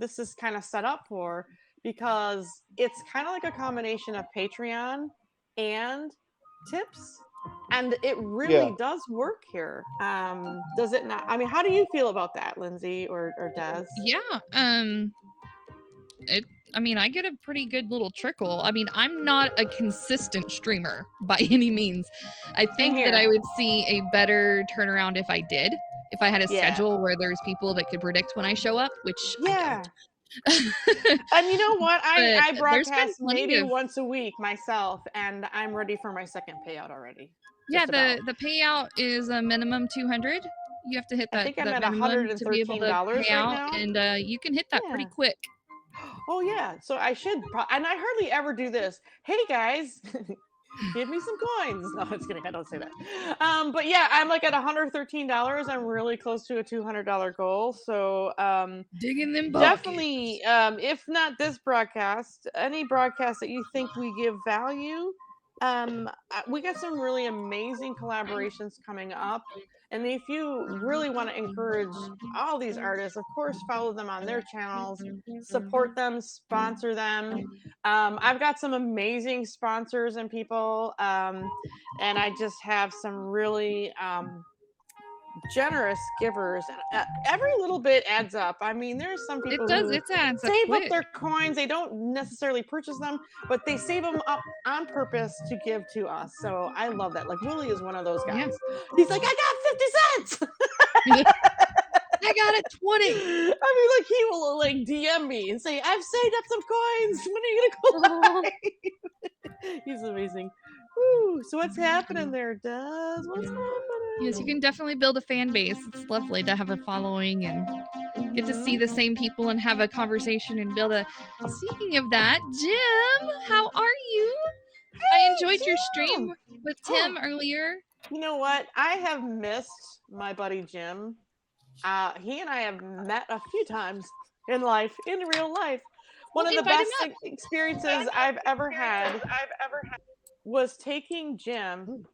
this is kind of set up for, because it's kind of like a combination of Patreon and tips, and it really does work here. Does it not? I mean, how do you feel about that, Lindsay or Des? Yeah. I mean, I get a pretty good little trickle. I mean, I'm not a consistent streamer by any means. I think that I would see a better turnaround if I did. If I had a schedule where there's people that could predict when I show up, which I don't. And you know what? I broadcast plenty maybe of- once a week myself, and I'm ready for my second payout already. Yeah, Just about. the payout is a minimum 200. You have to hit I that, think I'm that at minimum to be able to $113 pay right out, now. and you can hit that pretty quick. Oh yeah, so I should, and I hardly ever do this. Hey guys, give me some coins. No, I'm just kidding. I don't say that. But yeah, I'm like at $113. I'm really close to a $200 goal. So digging them definitely, if not this broadcast, any broadcast that you think we give value, we got some really amazing collaborations coming up. And if you really want to encourage all these artists, of course, follow them on their channels, support them, sponsor them. I've got some amazing sponsors and people, and I just have some really generous givers, and every little bit adds up. I mean, there's some people who it adds up save up quick. their coins. They don't necessarily purchase them, but they save them up on purpose to give to us. So I love that. Like, Willie is one of those guys. He's like, I got 50 cents. I got it 20. I mean, like, he will like DM me and say, I've saved up some coins. When are you gonna go live? He's amazing. Woo. So what's happening there, Des? What's happening? Yes, you can definitely build a fan base. It's lovely to have a following and get to see the same people and have a conversation and build a. Speaking of that, Jim, how are you? I enjoyed your stream with Tim earlier. You know what? I have missed my buddy Jim. He and I have met a few times in real life. One of the best experiences I've ever had was taking Jim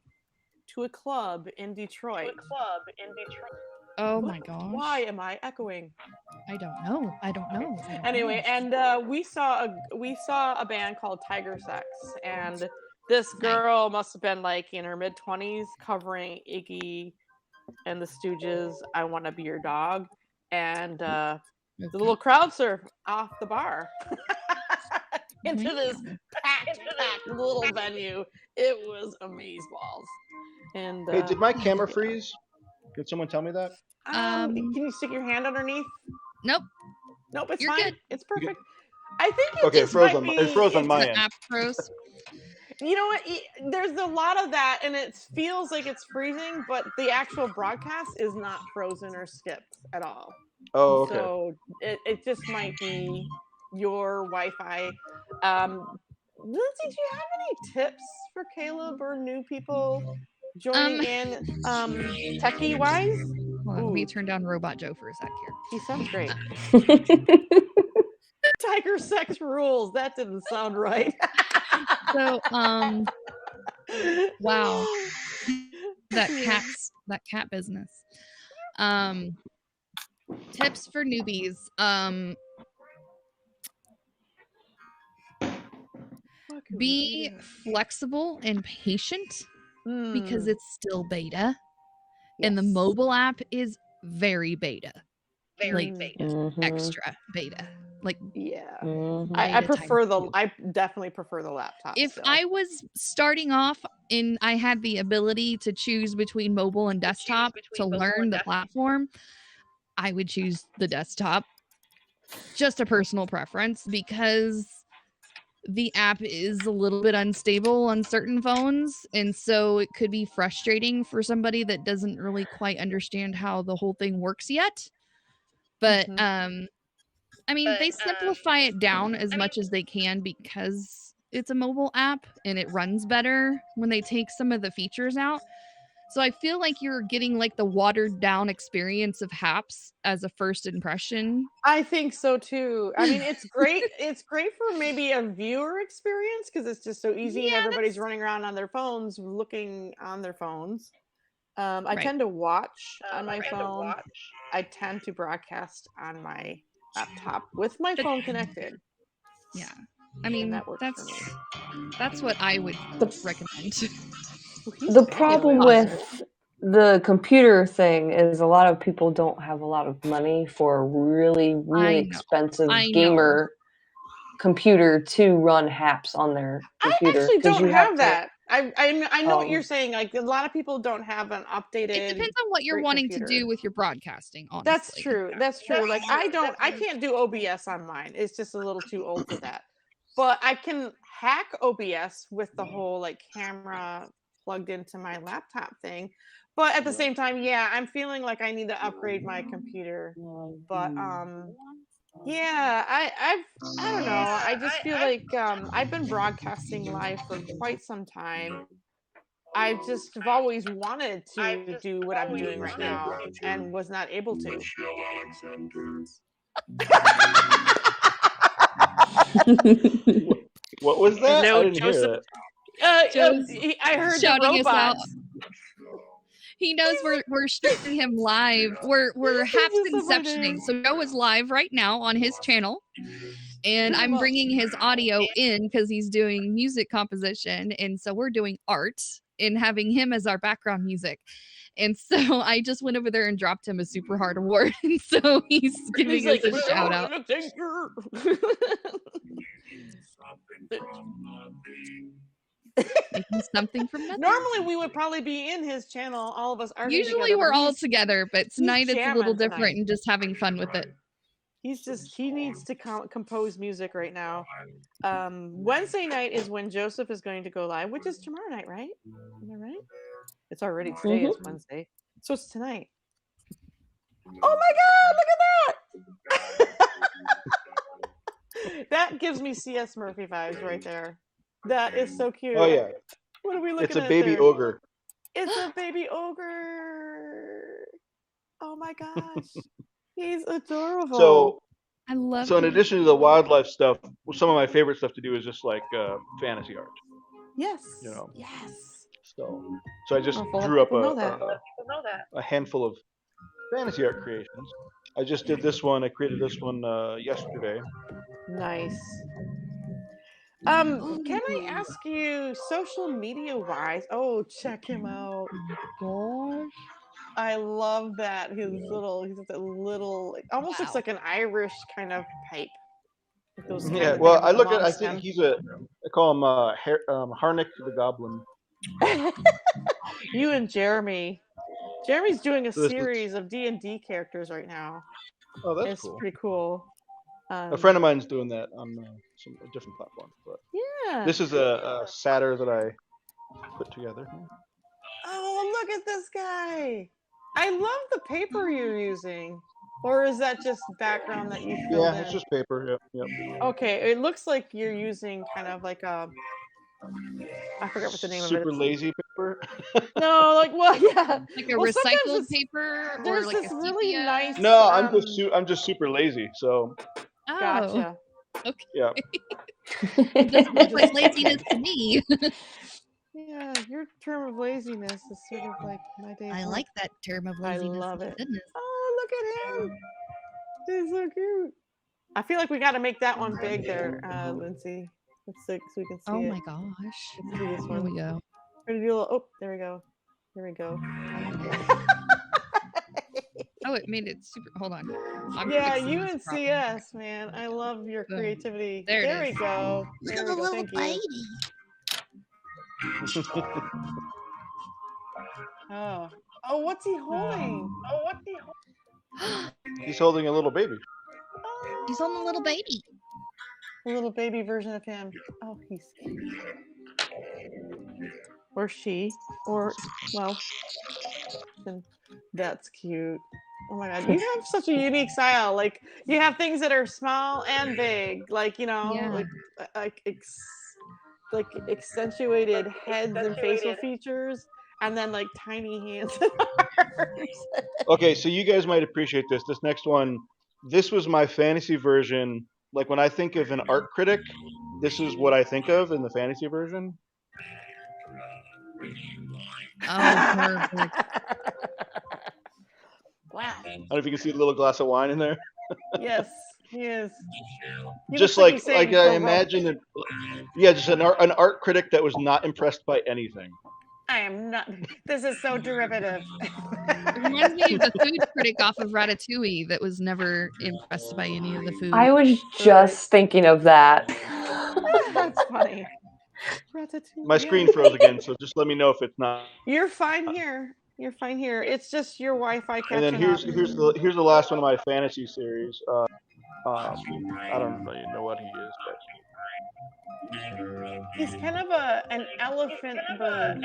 to a club in Detroit. Oh my gosh. Why am I echoing? I don't know. Anyway, and we saw a band called Tiger Sex, and this girl must have been like in her mid-20s covering Iggy and the Stooges' I Want to Be Your Dog, and the little crowd surf off the bar into this packed little venue. It was amazeballs. And hey, did my camera freeze? Could someone tell me that? Can you stick your hand underneath? Nope. It's You're fine. good. It's perfect. I think it Okay, just it might be. froze on my The end. app froze. You know what? There's a lot of that, and it feels like it's freezing, but the actual broadcast is not frozen or skipped at all. Oh, okay. So it just might be your Wi-Fi. Lindsay, do you have any tips for Caleb or new people joining in techie wise? Hold on, let me turn down Robot Joe for a sec here. He sounds great. Tiger sex rules. That didn't sound right. So, wow, that cat business. Tips for newbies. Be flexible and patient because it's still beta, and the mobile app is very beta, like extra beta. Like, yeah, beta I prefer times 2. I definitely prefer the laptop. If still. I was starting off and I had the ability to choose between mobile and desktop to learn the platform, I would choose the desktop. Just a personal preference, because the app is a little bit unstable on certain phones, and so it could be frustrating for somebody that doesn't really quite understand how the whole thing works yet. But I mean, they simplify it down as much as they can because it's a mobile app and it runs better when they take some of the features out. So I feel like you're getting like the watered down experience of Haps as a first impression. I think so too. I mean, it's great. It's great for maybe a viewer experience because it's just so easy and everybody's running around on their phones, looking on their phones. I tend to watch on my phone. I tend to broadcast on my laptop with my phone connected. Yeah, I mean, that's what I would recommend. The problem with the computer thing is a lot of people don't have a lot of money for a really expensive gamer computer to run Haps on their computer. I actually don't have that. I know what you're saying. Like, a lot of people don't have an updated. It depends on what you're wanting to do with your broadcasting. Honestly, that's true. That's true. Like, I can't do OBS on mine. It's just a little too old for that. But I can hack OBS with the whole like camera plugged into my laptop thing. But at the same time, yeah, I'm feeling like I need to upgrade my computer. But yeah, I don't know. I just feel like I've been broadcasting live for quite some time. I've always wanted to do what I'm doing right now and was not able to. What was that? No, I didn't hear that. I heard shouting the us out. robots. He knows we're streaming him live. We're Haps Inceptioning. So Joe is live right now on his channel, and I'm bringing his audio in because he's doing music composition, and so we're doing art and having him as our background music. And so I just went over there and dropped him a super hard award, and so he's giving us a shout out. Making something from nothing. Normally we would probably be in his channel, all of us are usually we're all together, but tonight it's a little different and just having fun with it. He needs to compose music right now. Wednesday night is when Joseph is going to go live, which is tomorrow night, right? Am I right? It's already today. It's Wednesday, so it's tonight. Oh my God! Look at that. That gives me CS Murphy vibes right there. That is so cute. Oh yeah. What are we looking at? It's a baby ogre. It's a baby ogre. Oh my gosh. He's adorable. So I love in addition to the wildlife stuff, some of my favorite stuff to do is just like fantasy art. Yes. You know. Yes. So I just drew up a handful of fantasy art creations. I just did this one. I created this one yesterday. Nice. Can I ask you, social media wise? Oh, check him out. Gosh. I love that. He's a little, almost looks like an Irish kind of pipe. Yeah, well, I think I call him Harnick the Goblin. You and Jeremy. Jeremy's doing a series of D&D characters right now. Oh, that's cool. It's pretty cool. A friend of mine's doing that on a different platform. But yeah. This is a satyr that I put together. Oh, look at this guy. I love the paper you're using. Or is that just background that you filled in? Yeah, it's just paper. Yep. Okay, it looks like you're using kind of like a... I forgot what the name of it is. Super lazy paper. No, like yeah, like a recycled paper, there's or like this a really nice. No, I'm just super lazy. So. Oh. Gotcha. Okay. Yeah. It doesn't look like laziness to me. Yeah, your term of laziness is sort of like my day. I like that term of laziness. I love it. Goodness. Oh, look at him. He's so cute. I feel like we got to make that one big there, Lindsay. Let's see so we can see it. Oh my gosh. Let's do this one. Here we go. We're gonna do a little, oh, there we go. There we go. Oh, it made it super. Hold on. Yeah, UNCS, man. I love your creativity. There we go. Look at the little baby. Oh, what's he holding? He's holding a little baby. He's holding a little baby. A little baby version of him. Oh, he's cute. Or she. Or, well, that's cute. Oh my God, you have such a unique style. Like, you have things that are small and big. Like, you know, like accentuated heads and facial features, and then like tiny hands and arms. Okay, so you guys might appreciate this. This next one, this was my fantasy version. Like when I think of an art critic, this is what I think of in the fantasy version. Oh, perfect. Wow. I don't know if you can see a little glass of wine in there. Yes, he is. He just like I imagine it. Yeah, just an art critic that was not impressed by anything. I am not. This is so derivative. It reminds me of the food critic off of Ratatouille that was never impressed by any of the food. I was just thinking of that. That's funny. Ratatouille. My screen froze again, so just let me know if it's not. You're fine here. You're fine here. It's just your Wi-Fi catching And then here's the last one of my fantasy series. I don't really know what he is, but he's kind of an elephant bird.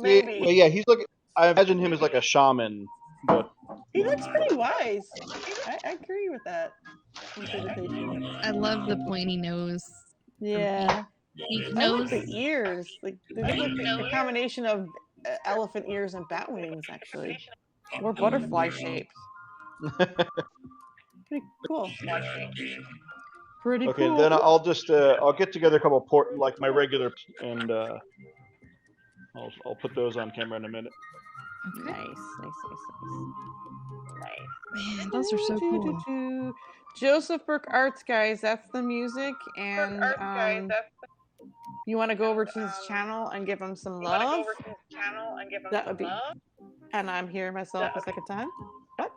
Maybe. Yeah, he's like, I imagine him as like a shaman, but he looks pretty wise. I agree with that. I love the pointy nose. Yeah. I like the ears. Like the combination of elephant ears and bat wings, actually, or butterfly shapes. Pretty cool. Pretty cool. Okay, then I'll just I'll get together a couple like my regular, and I'll put those on camera in a minute. Okay. Nice. Man, those are so cool. Joseph Burke Arts, guys. That's the music, and you want to go over to his channel and give him some love? That would be. And I'm here myself a second time. What?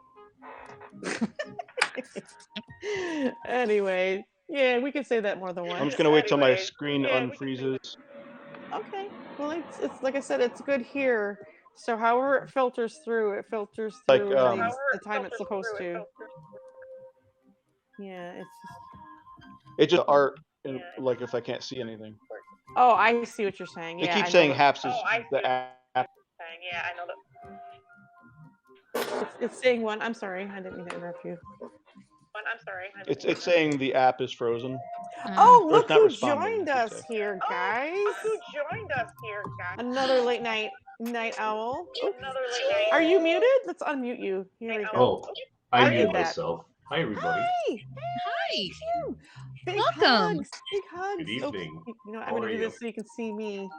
Anyway, yeah, we can say that more than once. I'm just gonna wait till my screen unfreezes. Okay. Well, it's like I said, it's good here. So however it filters through the time it's supposed to. Yeah, it's just art. Like if I can't see anything. Oh, I see what you're saying. It keeps saying Haps is the app. Yeah, I know that. It's saying one. I'm sorry, I didn't mean to interrupt you. It's saying the app is frozen. Oh, look who joined us here, guys! Another late night owl. Are you muted? Let's unmute you. Here we go. Oh, I muted myself. Hi, everybody. Hi. Big Welcome. Big hugs. Good evening. You know, I'm going to do this so you can see me.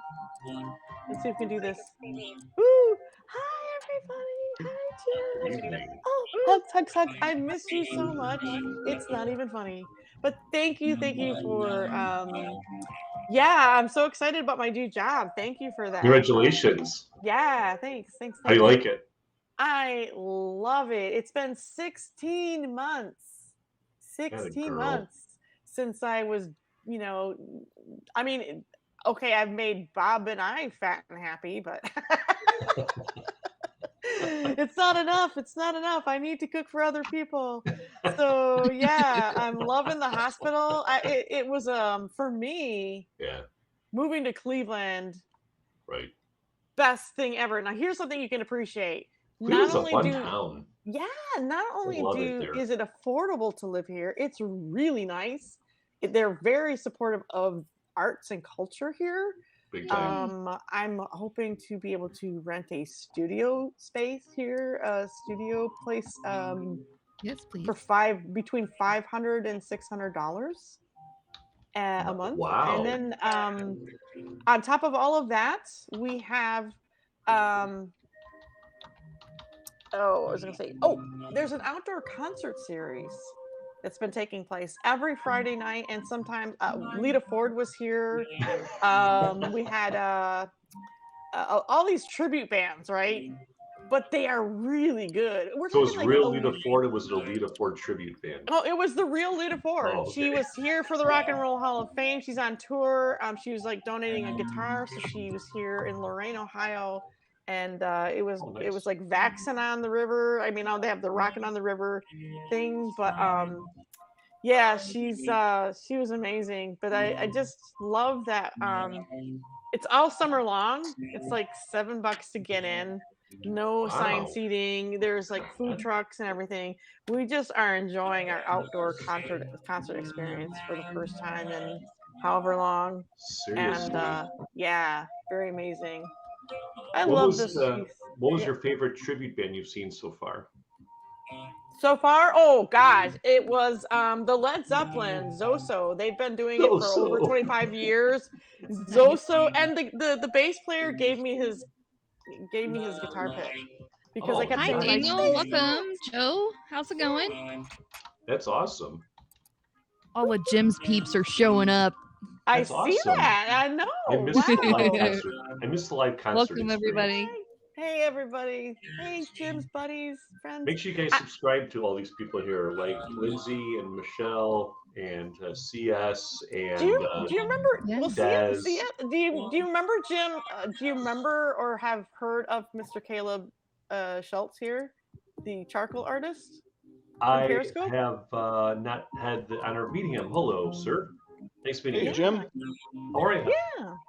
Let's see if we can do this. Woo! Hi, everybody. Hi, Good evening. Oh, hugs. I miss you so much. It's not even funny. But thank you for, yeah, I'm so excited about my new job. Thank you for that. Congratulations. Yeah, thanks. How do you like it? I love it. It's been 16 months. 16 months since I was, you know, I mean, okay, I've made Bob and I fat and happy, but It's not enough. It's not enough. I need to cook for other people. So yeah, I'm loving the hospital. It was for me. Yeah. Moving to Cleveland. Right. Best thing ever. Now here's something you can appreciate. Cleveland's a fun town. Yeah, not only is it affordable to live here, it's really nice. They're very supportive of arts and culture here. Big time. I'm hoping to be able to rent a studio space here, a studio place. Yes, please. For between $500 and $600 a month. Wow. And then on top of all of that, we have there's an outdoor concert series that's been taking place every Friday night, and sometimes Lita Ford was here. We had all these tribute bands, right? But they are really good. So it's real Lita Ford. It was the Lita Ford tribute band. Oh, it was the real Lita Ford. Oh, okay. She was here for the Rock and Roll Hall of Fame. She's on tour. She was like donating a guitar, so she was here in Lorain, Ohio. And it was like Vaxxing on the River. I mean, they have the Rockin' on the River thing, but yeah, she was amazing. But I just love that it's all summer long. It's like $7 to get in. No assigned seating. There's like food trucks and everything. We just are enjoying our outdoor concert experience for the first time in however long. Seriously. And yeah, very amazing. I love this. What was your favorite tribute band you've seen so far? So far, oh gosh, it was the Led Zeppelin, Zoso. They've been doing it for over 25 years. Zoso, and the bass player gave me his guitar pick because I kept saying, "Hi, Daniel, welcome, Joe. How's it going?" That's awesome. All the Jim's peeps are showing up. I see that. I know. I missed the live concert. Welcome, everybody. Hey, everybody. Hey, Jim's buddies, friends. Make sure you guys subscribe to all these people here, like Lindsay and Michelle and CS and. Do you remember? Well, Des. Do you remember Jim? Do you remember or have heard of Mr. Caleb Schultz here, the charcoal artist? I have not had the honor of meeting him. Hello, sir. Nice meeting you, Jim. How are you?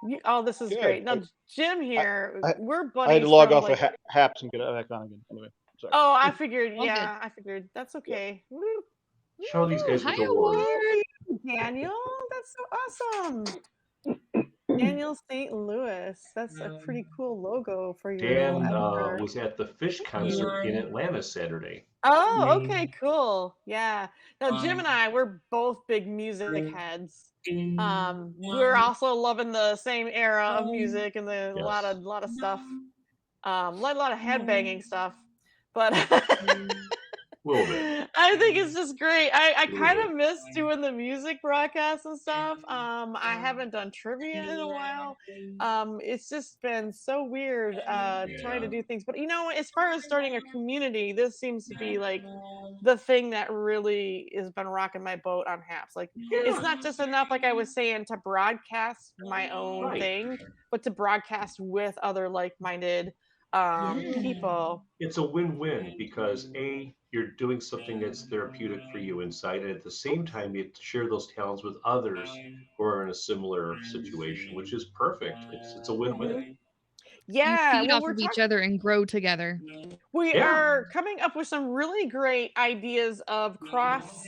Yeah. Oh, this is great. Now, Jim here, we're buddies. I had to log off of Haps and get it back on again. Anyway, sorry. Oh, I figured. Yeah, I figured. That's okay. Woo. Show these guys Hi, the award. Daniel, that's so awesome. Daniel St. Louis. That's a pretty cool logo for your. Dan was at the Fish concert in Atlanta Saturday. Oh, okay, cool. Yeah. Now, Jim and I, we're both big music heads. We're also loving the same era of music and a lot of stuff. A lot of headbanging stuff, but I think it's just great. I kind of miss doing the music broadcasts and stuff. I haven't done trivia in a while. It's just been so weird trying to do things. But as far as starting a community, this seems to be like the thing that really has been rocking my boat on Haps. Like, it's not just enough, like I was saying, to broadcast my own thing, but to broadcast with other like-minded people. It's a win-win because you're doing something that's therapeutic for you inside, and at the same time you share those talents with others who are in a similar situation, which is perfect. It's a win-win. Yeah, feed off of each other and grow together. We are coming up with some really great ideas of cross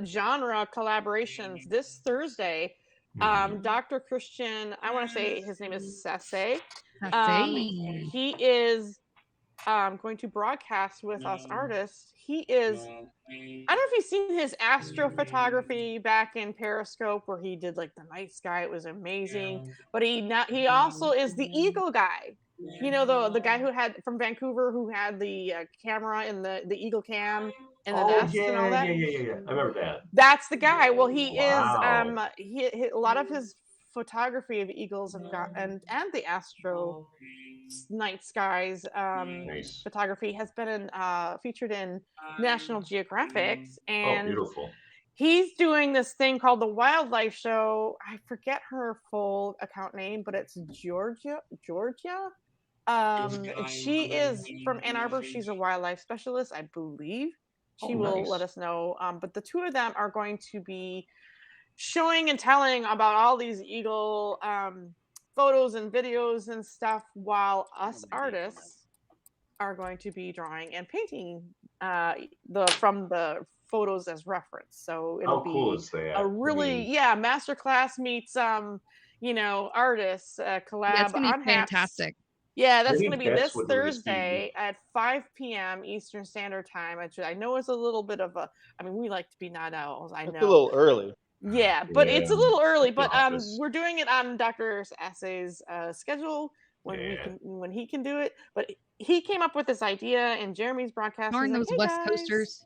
genre collaborations this Thursday. Dr. Christian, I want to say his name is Sase. He is going to broadcast with us artists. He is, I don't know if you've seen his astrophotography back in Periscope where he did like the night sky. It was amazing. But he also is the Eagle guy. The guy who had from Vancouver who had the camera and the Eagle Cam and the desk and all that. Yeah. I remember that. That's the guy. Well, he is. He a lot of his photography of eagles and the astro night skies photography has been featured in National Geographic, and beautiful. He's doing this thing called the Wildlife Show. I forget her full account name, but it's Georgia. She is from Ann Arbor. She's a wildlife specialist, I believe. She will let us know. But the two of them are going to be showing and telling about all these eagle photos and videos and stuff, while us artists are going to be drawing and painting from the photos as reference. So it'll cool be a really masterclass meets artists collab. That's gonna be on fantastic. Haps. Yeah, that's going to be this Thursday at 5 p.m. Eastern Standard Time. I know it's a little bit of we like to be night owls. I know. It's a little early. Yeah, but it's a little early. But we're doing it on Dr. Assay's schedule when he can do it. But he came up with this idea, and Jeremy's broadcasting. Darn those West Coasters.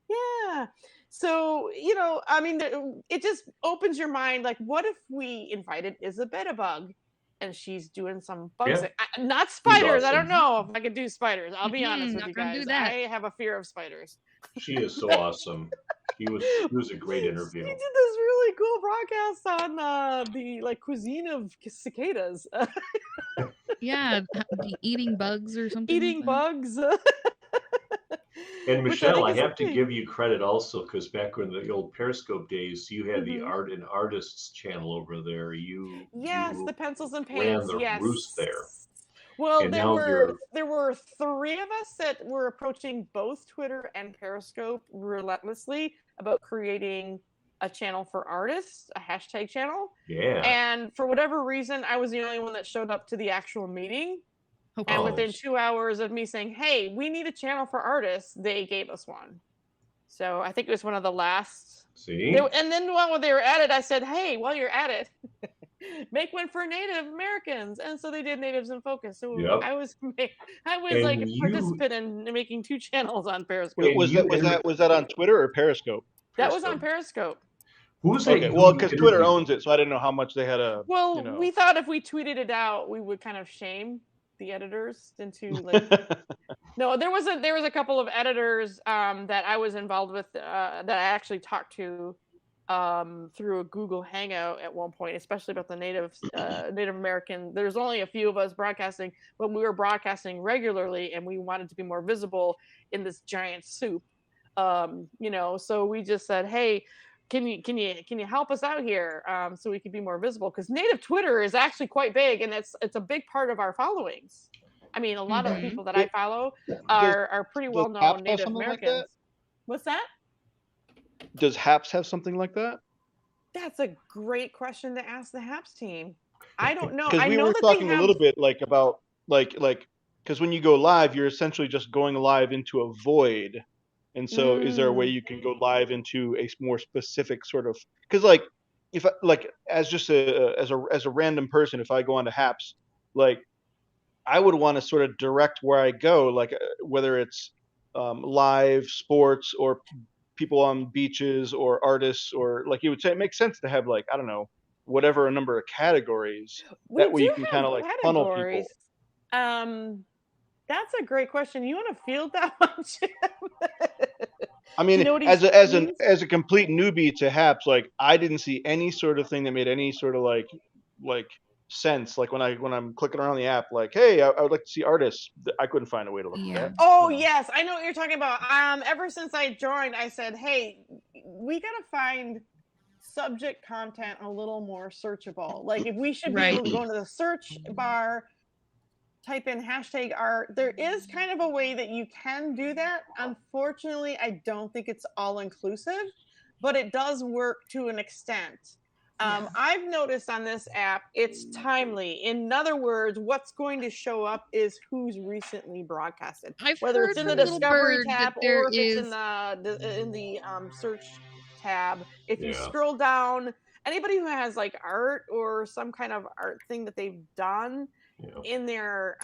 Yeah. So, it just opens your mind. Like, what if we invited Isabella Bug? And she's doing some bugs. Yeah. Not spiders. Awesome. I don't know if I could do spiders. I'll be honest with you guys. I have a fear of spiders. She is so awesome. She was a great interview. She did this really cool broadcast on the cuisine of cicadas. Yeah, eating bugs or something. Eating bugs. And Michelle, I have to give you credit also, because back in the old Periscope days, you had the Art and Artists channel over there. The Pencils and Paints. Ran the roost there. Well, there were 3 of us that were approaching both Twitter and Periscope relentlessly about creating a channel for artists, a hashtag channel. Yeah. And for whatever reason, I was the only one that showed up to the actual meeting. And within 2 hours of me saying, hey, we need a channel for artists, they gave us one. So I think it was one of the last. See? And then while they were at it, I said, hey, while you're at it, make one for Native Americans. And so they did Natives in Focus. So I was like a participant in making 2 channels on Periscope. Wait, was that on Twitter or Periscope? That was on Periscope. Who's okay? Well, because Twitter owns it, so I didn't know how much they had a. Well, we thought if we tweeted it out, we would kind of shame the editors into like. No, there was a couple of editors that I was involved with that I actually talked to through a Google Hangout at one point, especially about the Native American. There's only a few of us broadcasting, but we were broadcasting regularly, and we wanted to be more visible in this giant soup. So we just said, hey, can you help us out here so we could be more visible? Because Native Twitter is actually quite big, and it's a big part of our followings. I mean, a lot of people that I follow are pretty well known Native Americans. Like what's that? Does Haps have something like that? That's a great question to ask the Haps team. I don't know. Because we were talking a little bit about because when you go live, you're essentially just going live into a void. And so is there a way you can go live into a more specific sort of, because if as just as a random person, if I go onto Haps, I would want to sort of direct where I go, whether it's live sports or people on beaches or artists, or you would say it makes sense to have I don't know, whatever a number of categories. That way you can kind of funnel people. That's a great question. You want to field that one, Jim? I mean, as a complete newbie to Haps, I didn't see any sort of thing that made any sort of sense. When I'm clicking around the app, hey, I would like to see artists. I couldn't find a way to look at that. Oh yes, I know what you're talking about. Ever since I joined, I said, hey, we gotta find subject content a little more searchable. If we should be able to go into the search bar, type in hashtag art. There is kind of a way that you can do that. Unfortunately, I don't think it's all inclusive, but it does work to an extent. I've noticed on this app, it's timely. In other words, what's going to show up is who's recently broadcasted. Whether it's in the Discovery tab or if it's in the search tab. If you scroll down, anybody who has art or some kind of art thing that they've done in their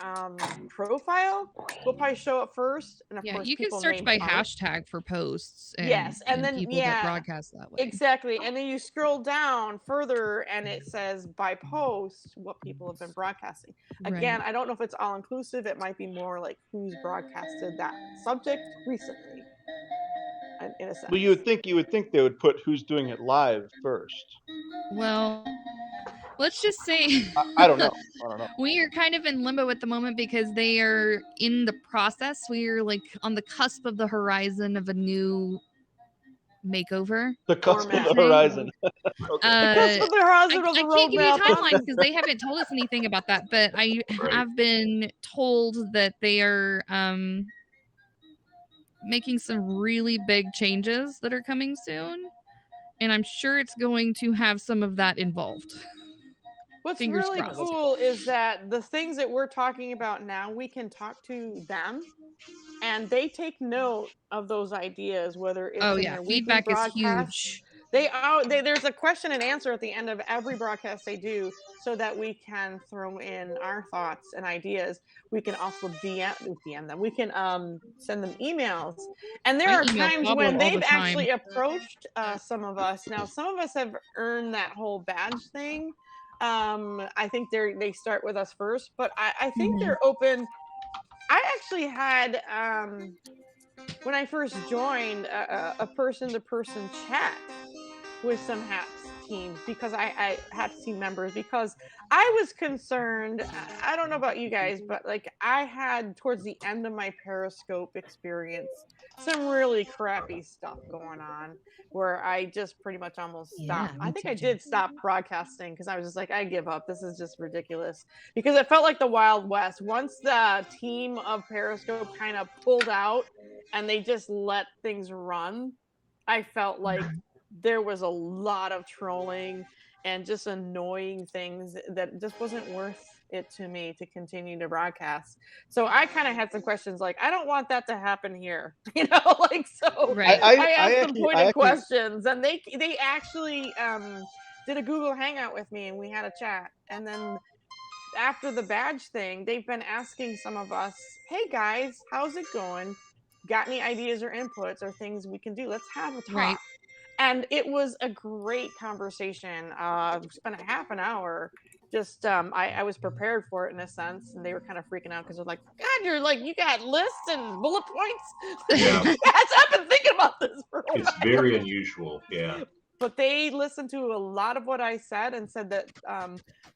profile will probably show up first. And of course, you can search by hashtag for posts. And then people that broadcast that way. Exactly. And then you scroll down further and it says by post what people have been broadcasting. Again, I don't know if it's all inclusive. It might be more who's broadcasted that subject recently. In a sense. Well, you would think they would put who's doing it live first. Well, let's just say I don't know. We are kind of in limbo at the moment because they are in the process. We are like on the cusp of the horizon of a new makeover. The cusp of the horizon. The cusp of the horizon of the I can't give you a roadmap. timeline because they haven't told us anything about that, but I have been told that they are making some really big changes that are coming soon, and I'm sure it's going to have some of that involved. What's Fingers really crossed. cool is that the things that we're talking about now, we can talk to them and they take note of those ideas, whether it's in their feedback weekly is huge. There's a question and answer at the end of every broadcast they do so that we can throw in our thoughts and ideas. We can also DM them. We can send them emails. And there are times when they've actually approached some of us. Now, some of us have earned that whole badge thing. I think they start with us first, but I think they're open. I actually had when I first joined a person-to-person chat with some HAPS teams because I had team members because I was concerned. I don't know about you guys, but like I had towards the end of my Periscope experience some really crappy stuff going on where I just pretty much almost stopped. I think I did stop broadcasting because I was just like, I give up. This is just ridiculous because it felt like the Wild West. Once the team of Periscope kind of pulled out and they just let things run, I felt like there was a lot of trolling and just annoying things that just wasn't worth it to me to continue to broadcast. So I kind of had some questions like, I don't want that to happen here, like, so I asked some pointed questions and they actually did a Google Hangout with me and we had a chat. And then after the badge thing, they've been asking some of us, hey guys, how's it going? Got any ideas or inputs or things we can do? Let's have a talk. Right. And it was a great conversation. Spent a half an hour. Just I was prepared for it in a sense, and they were kind of freaking out because they're like, God, you got lists and bullet points. Yeah. I've been thinking about this for a while. It's very unusual, yeah. But they listened to a lot of what I said and said that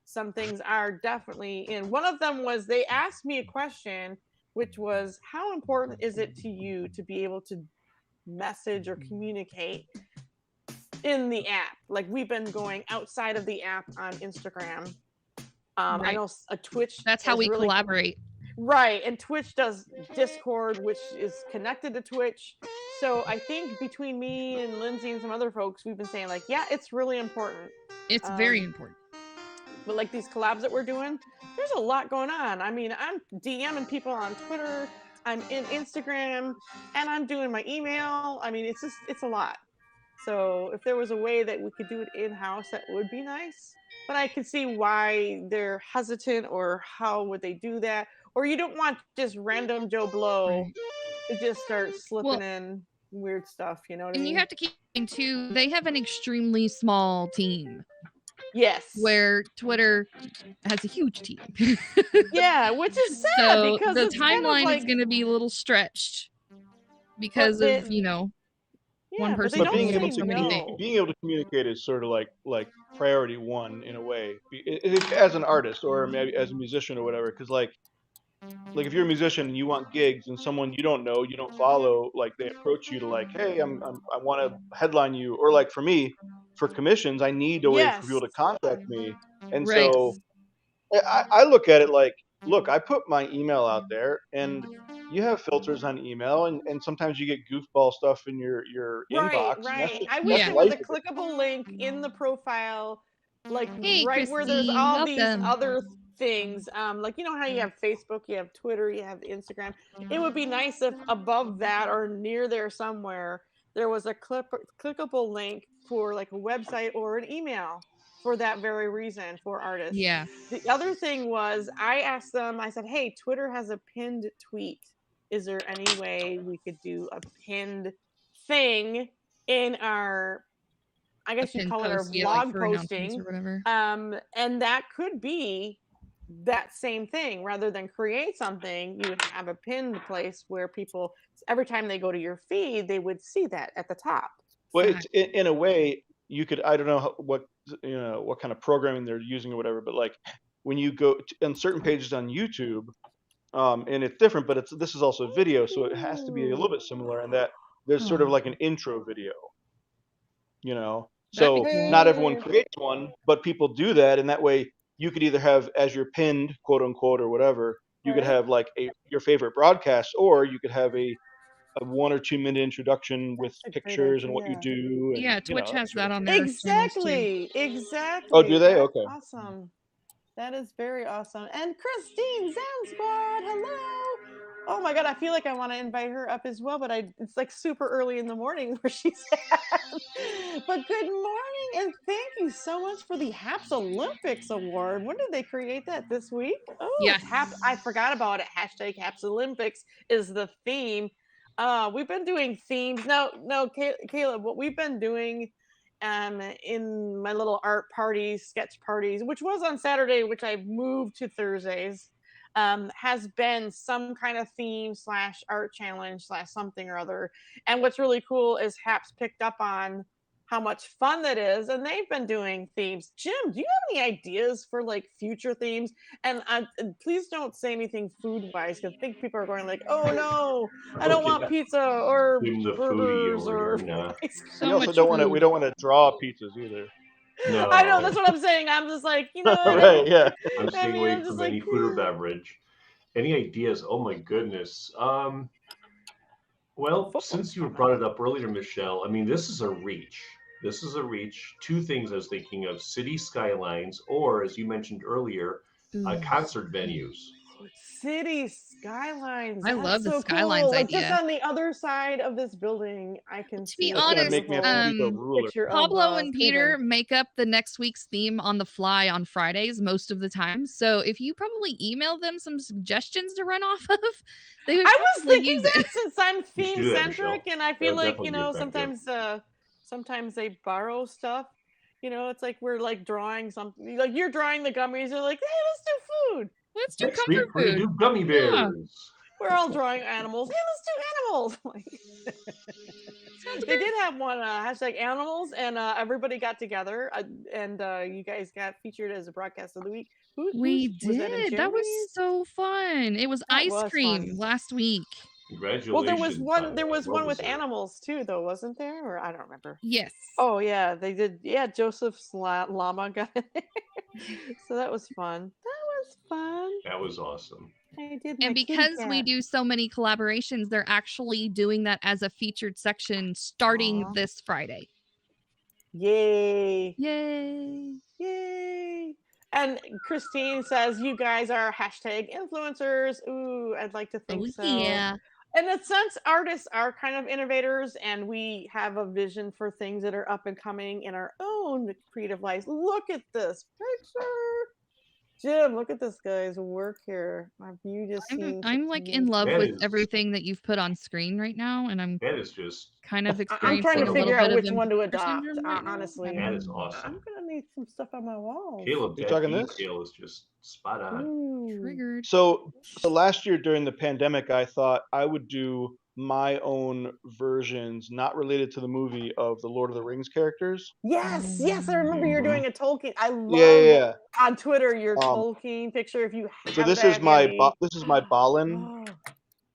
some things are definitely in. One of them was they asked me a question, which was, how important is it to you to be able to message or communicate in the app? Like we've been going outside of the app on Instagram. I know a Twitch. That's how we collaborate. Right. And Twitch does Discord, which is connected to Twitch. So I think between me and Lindsay and some other folks, we've been saying like, yeah, it's really important. It's very important. But like these collabs that we're doing, there's a lot going on. I mean, I'm DMing people on Twitter, I'm in Instagram, and I'm doing my email. I mean, it's a lot. So if there was a way that we could do it in-house, that would be nice. But I can see why they're hesitant or how would they do that. Or you don't want just random Joe Blow to just start slipping in weird stuff, you know what I mean? And you have to keep in too, they have an extremely small team. Yes. Where Twitter has a huge team. Yeah, which is sad so because the timeline is going to be a little stretched because of, one person. But being able to communicate is sort of like priority one in a way, as an artist or maybe as a musician or whatever. Because like if you're a musician and you want gigs and someone you don't know, you don't follow, like they approach you to like, hey, I want to headline you, or like for me, for commissions, I need a way for people to contact me, and so I look at it like, look, I put my email out there, and you have filters on email, and sometimes you get goofball stuff in your inbox. Right. I wish it was a clickable link in the profile, like where there's all these other things. Like how you have Facebook, you have Twitter, you have Instagram. It would be nice if above that or near there somewhere there was a clickable link for like a website or an email. For that very reason, for artists. Yeah. The other thing was, I asked them, I said, hey, Twitter has a pinned tweet. Is there any way we could do a pinned thing in our, I guess you call it our blog posting, or whatever. And that could be that same thing. Rather than create something, you would have a pinned place where people, every time they go to your feed, they would see that at the top. Well, it's in a way, you could, I don't know what kind of programming they're using or whatever, but like when you go on certain pages on YouTube, and it's different, but this is also video, so it has to be a little bit similar in that there's sort of like an intro video, So not everyone creates one, but people do that, and that way you could either have as your pinned, quote unquote, or whatever, you could have like your favorite broadcast, or you could have a 1 or 2 minute introduction with pictures and what you do. And, yeah, Twitch has that on their exactly. Oh, do they? Okay. Awesome. That is very awesome. And Christine Zen Squad, hello. Oh my God, I feel like I want to invite her up as well, but it's like super early in the morning where she's at. But good morning, and thank you so much for the Haps Olympics Award. When did they create that, this week? Oh, yes. I forgot about it. Hashtag Haps Olympics is the theme. We've been doing themes. No, Caleb, what we've been doing in my little art parties, sketch parties, which was on Saturday, which I moved to Thursdays, has been some kind of theme / art challenge / something or other. And what's really cool is Haps picked up on how much fun that is, and they've been doing themes. Jim, do you have any ideas for like future themes? And please don't say anything food wise, because I think people are going like, oh no, I don't want pizza or burgers or no. We also don't want to draw pizzas either. No. I know, that's what I'm saying. I'm just like, right, yeah. I'm staying away from any food or beverage. Any ideas? Oh my goodness. Well, since you brought it up earlier, Michelle, I mean, this is a reach. Two things I was thinking of: city skylines, or as you mentioned earlier, concert venues. City skylines. I love the skylines cool. idea. Like just on the other side of this building, I can to be honest, Pablo and Peter make up the next week's theme on the fly on Fridays most of the time. So if you probably email them some suggestions to run off of, they would. I was thinking that since I'm theme centric, and I feel like sometimes they borrow stuff. It's like we're like drawing something. Like you're drawing the gummies. You're like, hey, let's do food. Let's do comfort food. We do gummy bears. Yeah. We're all drawing animals. Hey, let's do animals. They did have one hashtag animals, and everybody got together, and you guys got featured as a broadcast of the week. We did. That was so fun. It was ice cream last week. Congratulations. Well, there was one with animals too, though, wasn't there? Or I don't remember. Yes. Oh yeah, they did. Yeah, Joseph's llama got it. So that was fun. That was awesome. And because we do so many collaborations, they're actually doing that as a featured section starting this Friday. Yay! Yay! Yay! And Christine says, you guys are hashtag influencers. Ooh, I'd like to think so. Yeah. In a sense, artists are kind of innovators, and we have a vision for things that are up and coming in our own creative lives. Look at this picture. Jim, look at this guy's work here. I'm like in love with everything that you've put on screen right now, and I'm kind of experiencing. I'm trying to figure out which one to adopt. Honestly, that is awesome. I'm gonna need some stuff on my wall. Caleb, you talking this? Detail is just spot on. Ooh. Triggered. So last year during the pandemic, I thought I would do my own versions, not related to the movie, of the Lord of the Rings characters. Yes, I remember you're doing a Tolkien. I love on Twitter your Tolkien picture. If you have so this is my Balin.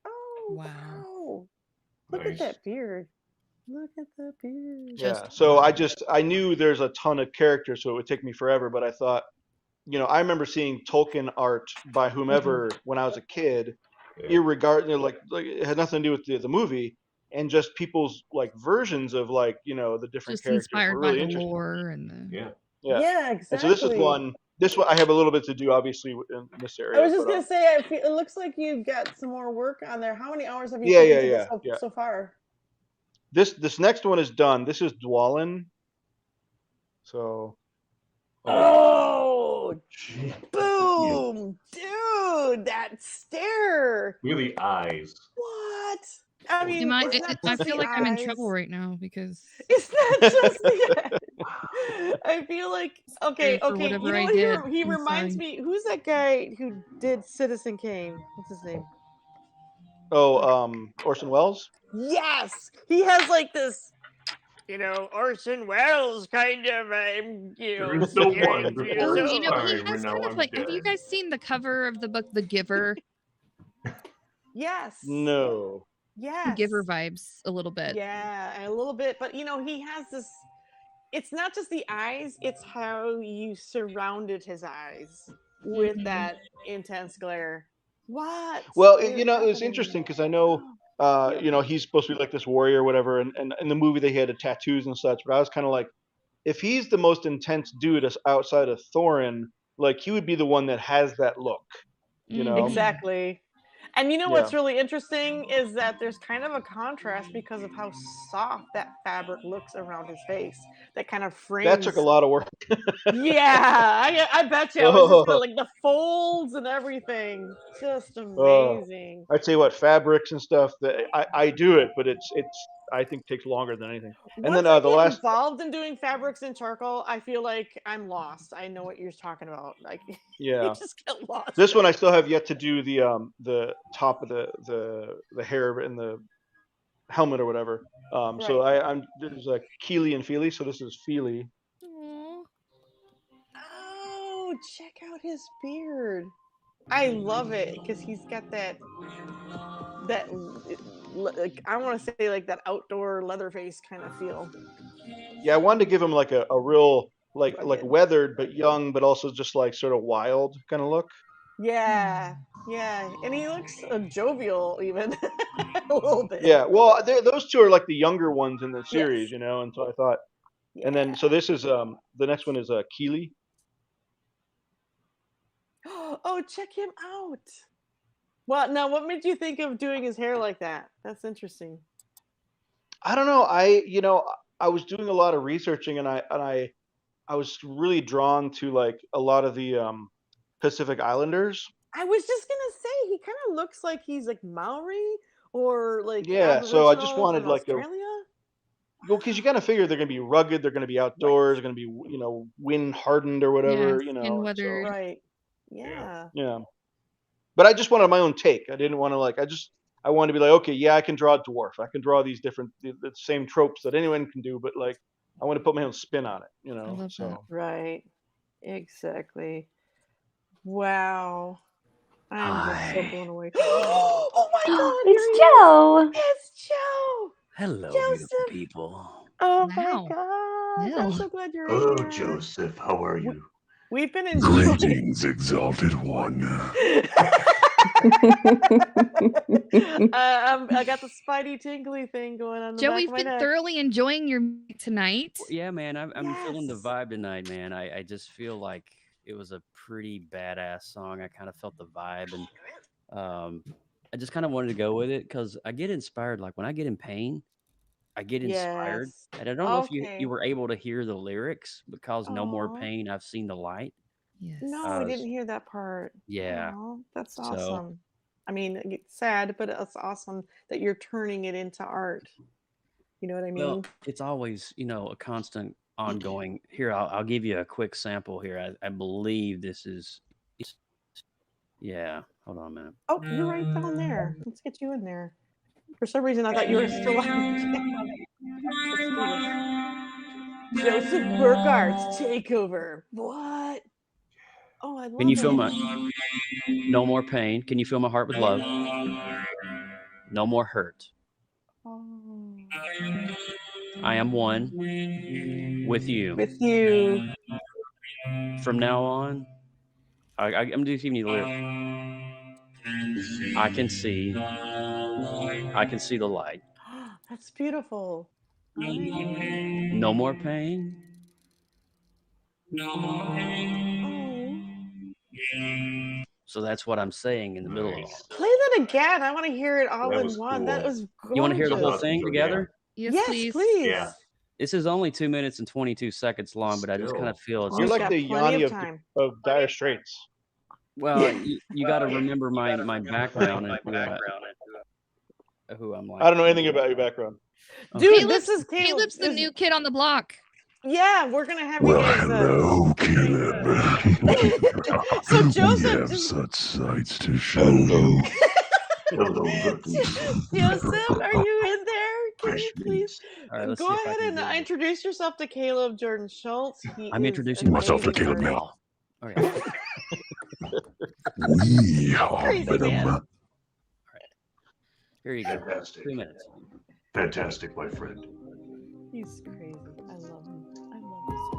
Oh wow! Look at that beard. Look at the beard. Yeah. So I knew there's a ton of characters, so it would take me forever. But I thought, I remember seeing Tolkien art by whomever when I was a kid. Irregardless, like it had nothing to do with the movie, and just people's like versions of like the different just characters inspired were really by the interesting. lore and yeah, exactly. And so this is one. I have a little bit to do, obviously, in this area. I was just gonna say, it looks like you've got some more work on there. How many hours have you put into this so far? This next one is done. This is Dwalin. So. Oh, boom, dude! That stare. Look at the eyes. What? I mean, I feel like I'm in trouble right now because it's not just the I feel like okay. He reminds me. Who's that guy who did Citizen Kane? What's his name? Oh, Orson Welles. Yes, he has like this Orson Welles kind of, There's no one Oh, before he has time, and now kind of I'm like. Have you dead. guys seen the cover of the book The Giver? Yes. No. The Yes. Giver vibes a little bit. Yeah, a little bit, but he has this. It's not just the eyes; it's how you surrounded his eyes with that intense glare. What? Well, is it was happening? interesting because I know, he's supposed to be like this warrior or whatever, and in the movie they had tattoos and such. But I was kind of like, if he's the most intense dude outside of Thorin, like he would be the one that has that look, you know? Exactly. And Yeah. what's really interesting is that there's kind of a contrast because of how soft that fabric looks around his face. That kind of frames. That took a lot of work. Yeah, I bet you. I was just gonna, like the folds and everything. Just amazing. I'd say what fabrics and stuff that I do it, but it's I think takes longer than anything. And Once then I the get last involved in doing fabrics and charcoal, I feel like I'm lost. I know what you're talking about. Like yeah, you just get lost. This one I still have yet to do the top of the hair and the helmet or whatever. So I'm there's like Keely and Feely. So this is Feely. Oh, check out his beard. I love it because he's got that like I want to say like that outdoor Leatherface kind of feel. Yeah, I wanted to give him like a real like weathered but young, but also just like sort of wild kind of look. Yeah, and he looks jovial even a little bit. Yeah, well, those two are like the younger ones in the series, and so I thought, and then so this is the next one is Keely. Oh, check him out. Well, now what made you think of doing his hair like that? That's interesting. I don't know. I was doing a lot of researching, and I was really drawn to like a lot of the Pacific Islanders. I was just gonna say he kind of looks like he's like Maori or like so I just wanted like Australia. Well, because you kind of figure they're going to be rugged, they're going to be outdoors, they're going to be wind hardened or whatever, skin weathered. So. Right. Yeah. Yeah. But I just wanted my own take. I didn't want to I wanted to be like, okay, yeah, I can draw a dwarf. I can draw these different the same tropes that anyone can do, but like I want to put my own spin on it, I love that. Right. Exactly. Wow. I'm just so blown away. Oh my God! It's Joe. It's Joe. Hello, Joseph. beautiful people. Oh Wow. my God! Yeah. I'm so glad you're Oh, here. Joseph, how are you? We've been enjoying. Greetings, exalted one. I got the spidey tingly thing going on. Joe, we've been thoroughly enjoying your music tonight. Yeah, man, I'm feeling the vibe tonight, man. I just feel like it was a pretty badass song. I kind of felt the vibe, and I just kind of wanted to go with it because I get inspired. Like when I get in pain, I get inspired. And I don't know if you were able to hear the lyrics because No More Pain, I've Seen the Light. Yes. No, we didn't hear that part. Yeah. Aww, that's awesome. I mean, it's sad, but it's awesome that you're turning it into art. You know what I mean? Well, it's always, a constant ongoing. Here, I'll give you a quick sample here. I believe this is, yeah. Hold on a minute. Oh, you're right down there. Let's get you in there. For some reason, I thought you were still on. Joseph Burkhart's Takeover. What? Oh, I love Can you it. feel my No More Pain? Can you feel my heart with love? No more hurt. Oh. I am one with you. With you. From now on, I'm just giving you the lyrics. I can see the light. That's beautiful. No more pain. So that's what I'm saying in the middle of it. Play that again. I want to hear it all That in was one. cool. That was gorgeous. You want to hear the whole thing together? Yes, Yes, please. Yeah. This is only 2 minutes and 22 seconds long, but I just kind of feel it's You're We've like got the plenty Yanni of time. of Dire Straits. well. You got to remember my background and who I'm like. I don't know anything about your background. Dude, this is Caleb's the new kid on the block. Yeah, we're gonna have you Well, guys. hello, Caleb. So We Joseph, have such sights to show you. Hello, rookie. Joseph, are you in there? Can you please go ahead and introduce yourself to Caleb Jordan Schultz? I'm introducing myself to Caleb now. All right. We are Crazy Venom. man. All right. Here you go. Fantastic. 2 minutes. Fantastic, my friend. He's crazy. I love him. I love him so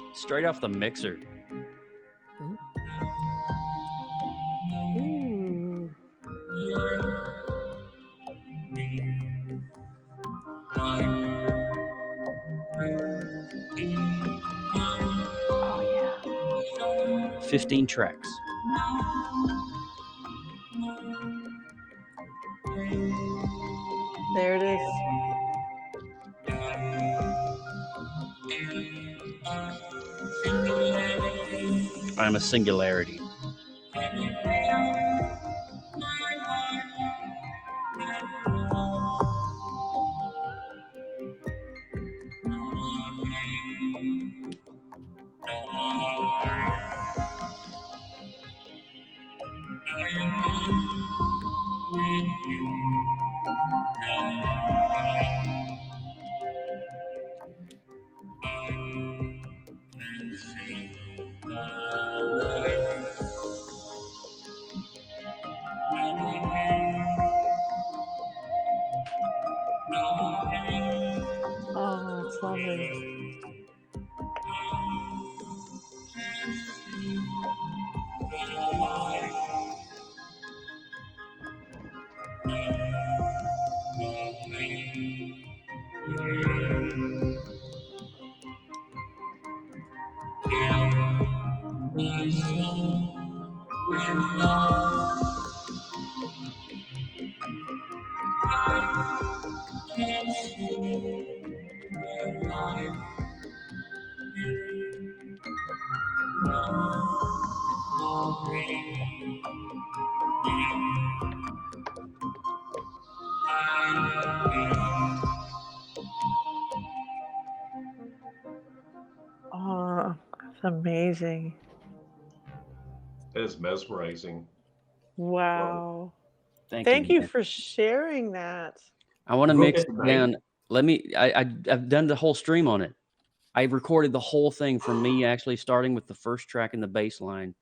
much. Straight off the mixer. Ooh. 15 tracks. There it is. I'm a singularity. Oh, it's lovely. Oh, it's amazing. That is mesmerizing. Wow. Thank you man. for sharing that. I want to mix it down. Let me. I've done the whole stream on it. I recorded the whole thing from me actually starting with the first track in the bass line.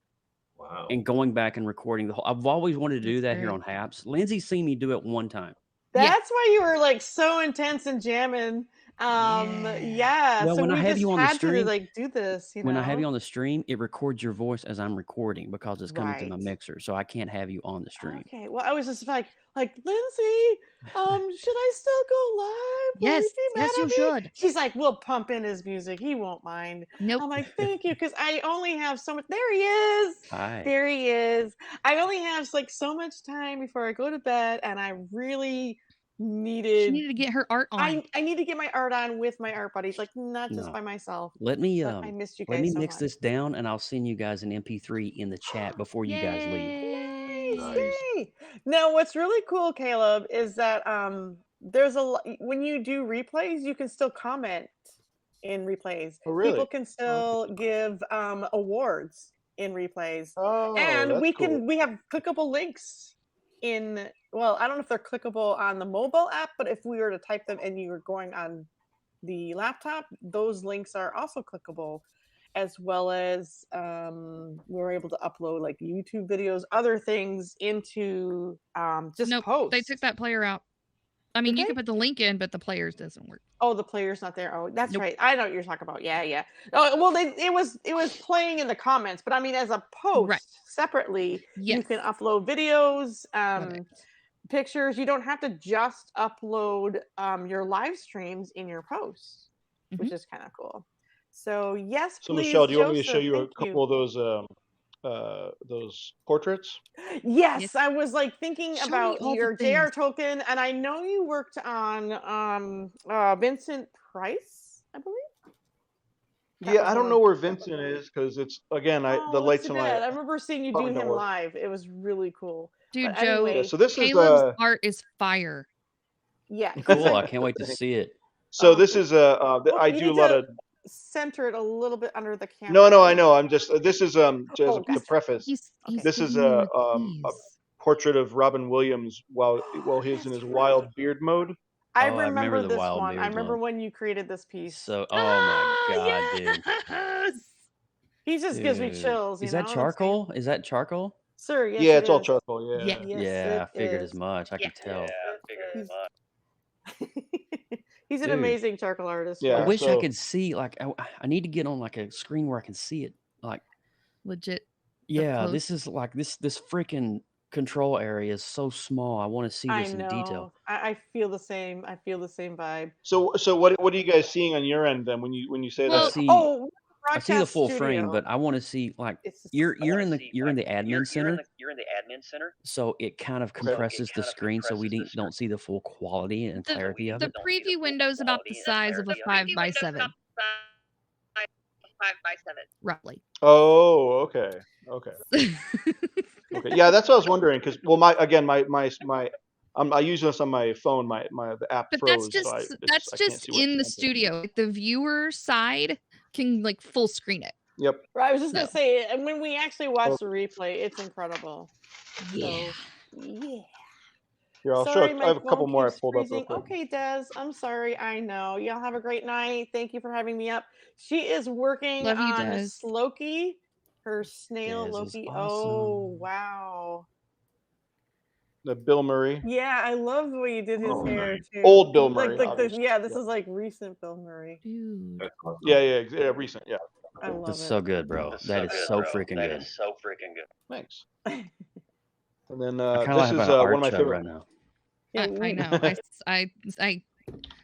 Wow. And going back and recording the whole. I've always wanted to do that here on Haps. Lindsay's seen me do it one time. That's why you were like so intense and jamming. Yeah. Well, So when I we have just you on the had to stream, like do this. when I have you on the stream, it records your voice as I'm recording because it's coming through my Right. mixer, so I can't have you on the stream. Okay. Well, I was just like Lindsay, should I still go live? Will Yes, he be mad yes, at you me? should. She's like, we'll pump in his music. He won't mind. Nope. I'm like, thank you, because I only have so much. There he is. Hi. There he is. I only have like so much time before I go to bed, and I really She needed needed to get her art on. I need to get my art on with my art buddies, like not just No. by myself. Let me But I missed you let guys me so mix much. this down, and I'll send you guys an MP3 in the chat before you guys leave. Nice. Yay. Now, what's really cool, Caleb, is that there's when you do replays, you can still comment in replays. Oh, really? People can still give awards in replays, Oh, and that's we have clickable links in. Well, I don't know if they're clickable on the mobile app, but if we were to type them and you were going on the laptop, those links are also clickable, as well as we were able to upload like YouTube videos, other things into just posts. They took that player out. I mean, you can put the link in, but the players doesn't work. Oh, the player's not there. Oh, that's right. I know what you're talking about. Yeah. Oh, well, it was playing in the comments, but I mean, as a post separately, you can upload videos, pictures. You don't have to just upload your live streams in your posts, which is kind of cool. So yes, So please, Michelle, do you want me to Joseph, show you a thank couple of those portraits? Yes, I was like thinking Show me about all the your things. JR token, and I know you worked on Vincent Price, I believe. Yeah, I don't know where Vincent is because it's again the that's lights too and bad. light. I remember seeing you do Probably don't him work. live. It was really cool. Dude, But Joe, anyway, So this is Caleb's art is fire. yeah. Cool. I can't wait to see it. So this is I you do a need lot to of. center it a little bit under the camera. No, I know. I'm just this is just to preface. He's This is giving you a keys. portrait of Robin Williams while he's in his wild beard mode. I Oh, I remember remember the this Wild one. I Beards remember one. when you created this piece. So, oh my god, dude. yes! He just gives me Dude. chills, you Is know that what I'm saying? charcoal? Is that charcoal? Sir, yes, Yeah, it it's all is. charcoal. Yeah. Yeah. Yes, Yeah, I it figured as is. much. I could tell. He's an Dude. amazing charcoal artist. I Yeah, wish I so- could see, like, I need to get on like a screen where I can see it. Like, Legit. yeah, close. this is like this freaking control area is so small. I want to see I this in know. detail. I feel the same. I feel the same vibe. So what are you guys seeing on your end then when you say Well, that? I see the broadcast full studio. frame, but I want to see like It's just- you're in the admin center, You're in the admin center. so it kind of compresses the screen, so we don't see the full quality and clarity of The it. preview window's about the size of a 5x7. 5x7. Roughly. Oh, okay. Okay. Yeah, that's what I was wondering because I use this on my phone. The app But froze. that's just in the studio. The viewer side can like full screen it. Yep. I was just gonna say, and when we actually watch the replay, it's incredible. Yeah. So, yeah. Here, I'll Sorry, show. my I have a couple phone more I keeps pulled up real freezing. quick. Okay, Des, I'm sorry. I know. Y'all have a great night. Thank you for having me up. She is working Love you, on Des. Slowkey, her snail Des is Loki. awesome. Oh, wow. The Bill Murray. Yeah, I love the way you did his hair too. Old Bill Murray, Like obviously. this is like recent Bill Murray. Dude. Yeah, recent. Yeah. I love That's it. so good, bro. That is so freaking good. So freaking good. Thanks. And then I kind of this have is an one art of my show favorite. right now. I know. I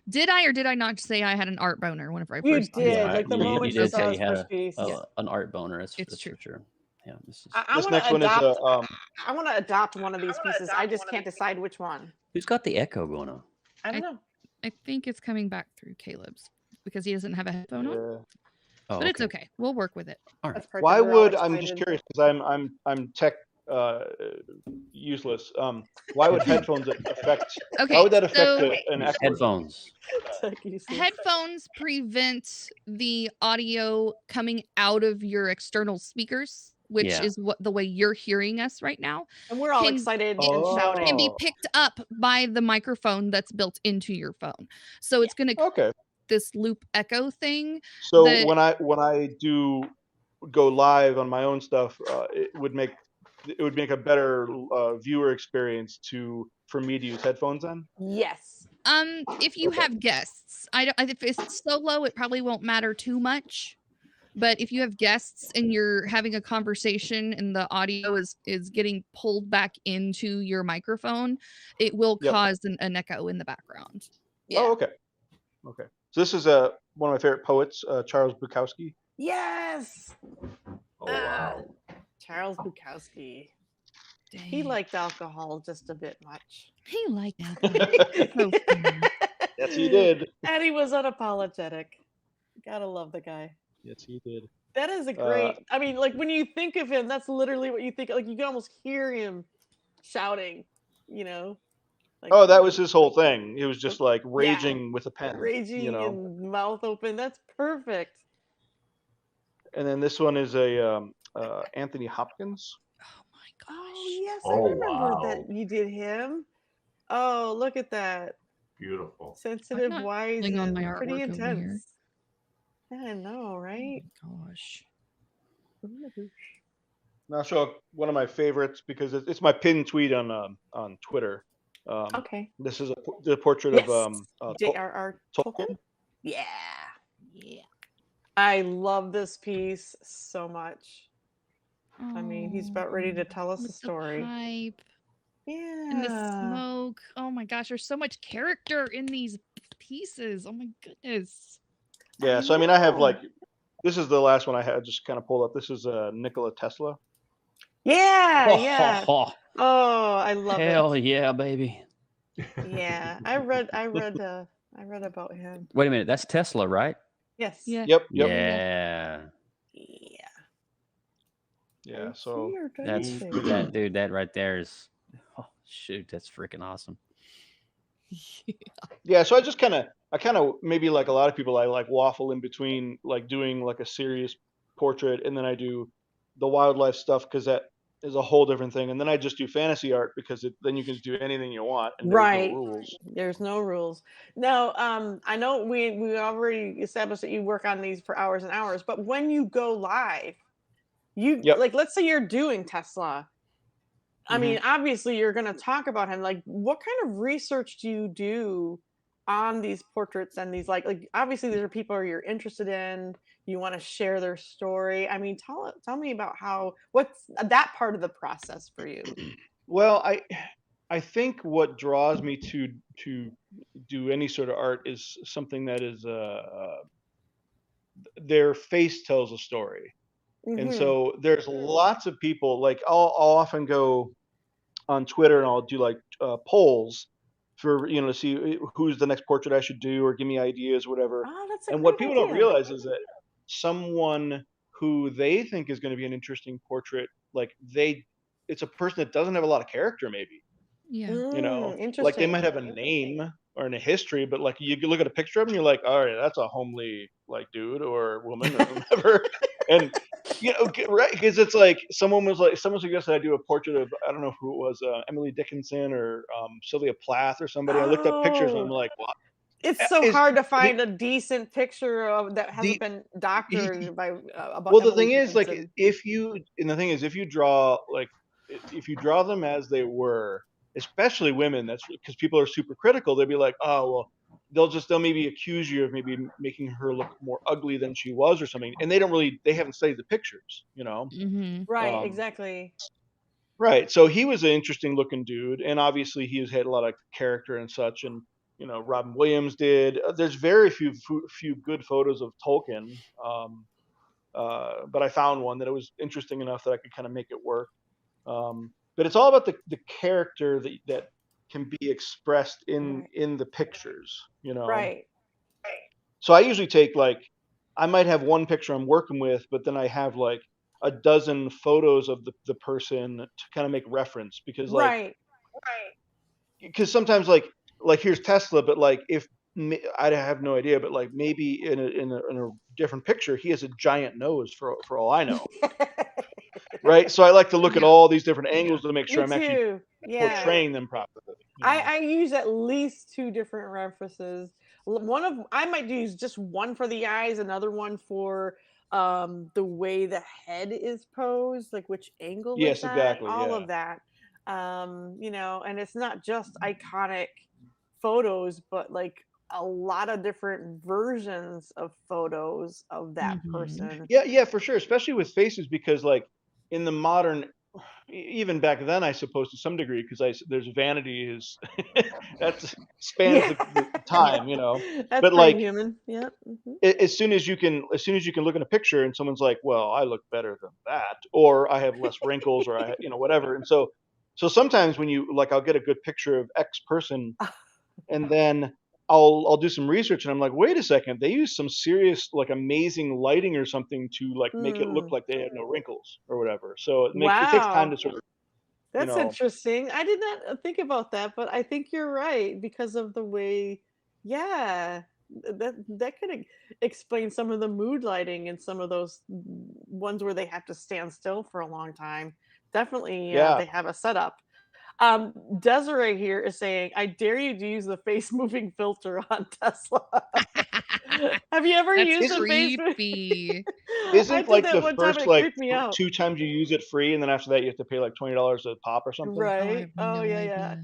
did I or did I not say I had an art boner whenever I You first did. Yeah, Like the you moment did you saw say his you had first piece. an art boner. That's It's for sure. Yeah, this is. I This want to next one is adopt. I want to adopt one of these pieces. I just can't decide which one. Who's got the echo going on? I don't know. I think it's coming back through Caleb's because he doesn't have a headphone on. Yeah. Oh, But it's okay. We'll work with it. All right. Why would I'm just curious because I'm tech useless. Why would headphones affect? Okay, Why would that affect so- an echo? Headphones. Headphones prevent the audio coming out of your external speakers, which Yeah. is what the way you're hearing us right now. And we're all Can- excited it and shouting. can be picked up by the microphone that's built into your phone. So it's going to Okay. this loop echo thing. So that- when I do go live on my own stuff, it would make a better viewer experience for me to use headphones on. Yes. If you have guests, if it's solo, it probably won't matter too much. But if you have guests and you're having a conversation and the audio is getting pulled back into your microphone, it will cause an echo in the background. Yeah. Oh, okay. Okay. So this is one of my favorite poets, Charles Bukowski. Yes. Oh wow. Charles Bukowski. Dang. He liked alcohol just a bit much. He liked that. So funny. Yes, he did. And he was unapologetic. Gotta love the guy. Yes, he did. That is a great. I mean, like when you think of him, that's literally what you think. Like you can almost hear him shouting. You know. Like, Oh, that was his whole thing. He was just like raging with a pen. raging you know. and mouth open. That's perfect. And then this one is a Anthony Hopkins. Oh my gosh. Oh yes, I Oh, remember wow. that you did him. Oh, look at that. Beautiful. Sensitive, not wise, pulling on and my pretty artwork over here. intense. Yeah, I know, right? Oh my gosh. And I'll show one of my favorites because it's my pinned tweet on Twitter. Okay. This is the portrait Yes. of J.R.R. Tolkien. Tolkien. Yeah. Yeah. I love this piece so much. I mean, he's about ready to tell us With a the story. pipe Yeah. and the smoke. Oh my gosh, there's so much character in these pieces. Oh my goodness. Yeah, so I mean, I have like, this is the last one I had just kind of pulled up. This is Nikola Tesla. Yeah, Oh, yeah. oh, Oh, I love hell it. yeah, baby. Yeah, I read about him. Wait a minute, that's Tesla, right? Yes. Yeah. Yep. Yeah. Yeah. Yeah. So That's that dude. That right there is. Oh shoot, that's freaking awesome. yeah, so I kind of maybe like a lot of people, I like waffle in between like doing like a serious portrait and then I do the wildlife stuff because is a whole different thing. And then I just do fantasy art because then you can do anything you want and there's no rules. There's no rules. Now, I know we already established that you work on these for hours and hours, but when you go live, like, let's say you're doing Tesla. I mean, obviously you're going to talk about him. Like, what kind of research do you do on these portraits and these, like obviously these are people you're interested in, you want to share their story. I mean, tell me about what's that part of the process for you? Well, I think what draws me to do any sort of art is something that is their face tells a story. And so there's lots of people, like I'll often go on Twitter and I'll do like polls for, to see who's the next portrait I should do or give me ideas, whatever. And what people don't realize is that someone who they think is going to be an interesting portrait, like it's a person that doesn't have a lot of character, maybe. Yeah. Like they might have a name or in a history, but like you look at a picture of them, you're like, all right, that's a homely like dude or woman or whatever. And right, because it's like someone suggested I do a portrait of, I don't know who it was, Emily Dickinson or Sylvia Plath or somebody. I looked up pictures and I'm like, what? It's so hard to find a decent picture of that hasn't been doctored by. Well, the thing is, like, if you draw them as they were, especially women, that's because people are super critical. They'll be like, oh well. They'll maybe accuse you of maybe making her look more ugly than she was or something, and they haven't studied the pictures, Right, exactly. Right. So he was an interesting looking dude, and obviously he has had a lot of character and such, and Robin Williams did. There's very few good photos of Tolkien, but I found one that it was interesting enough that I could kind of make it work. But it's all about the character that can be expressed in the pictures, Right. So I usually take I might have one picture I'm working with, but then I have like a dozen photos of the person to kind of make reference, because because sometimes like here's Tesla, but like if I have no idea, but like maybe in a different picture he has a giant nose for all I know. Right, so I like to look at all these different angles to make sure I'm actually portraying them properly. I use at least 2 different references. I might use just one for the eyes, another one for the way the head is posed, like which angle. Yes, exactly. All of that, and it's not just iconic photos, but like a lot of different versions of photos of that person. Yeah, for sure, especially with faces, because like in the modern, even back then, I suppose to some degree, because there's vanity is that spans the time, That's but like human. Yeah. As soon as you can look at a picture and someone's like, well, I look better than that, or I have less wrinkles, or I whatever. And so sometimes when you I'll get a good picture of X person, and then I'll do some research and I'm like, wait a second, they use some serious amazing lighting or something to make it look like they had no wrinkles or whatever. So it takes time to sort of. That's interesting. I did not think about that, but I think you're right because of the way. Yeah, that could explain some of the mood lighting and some of those ones where they have to stand still for a long time. Definitely, they have a setup. Desiree here is saying, I dare you to use the face moving filter on Tesla. Have you ever used the face moving? Isn't like the first 2 times you use it free, and then after that you have to pay like $20 a pop or something? Right. Oh, yeah.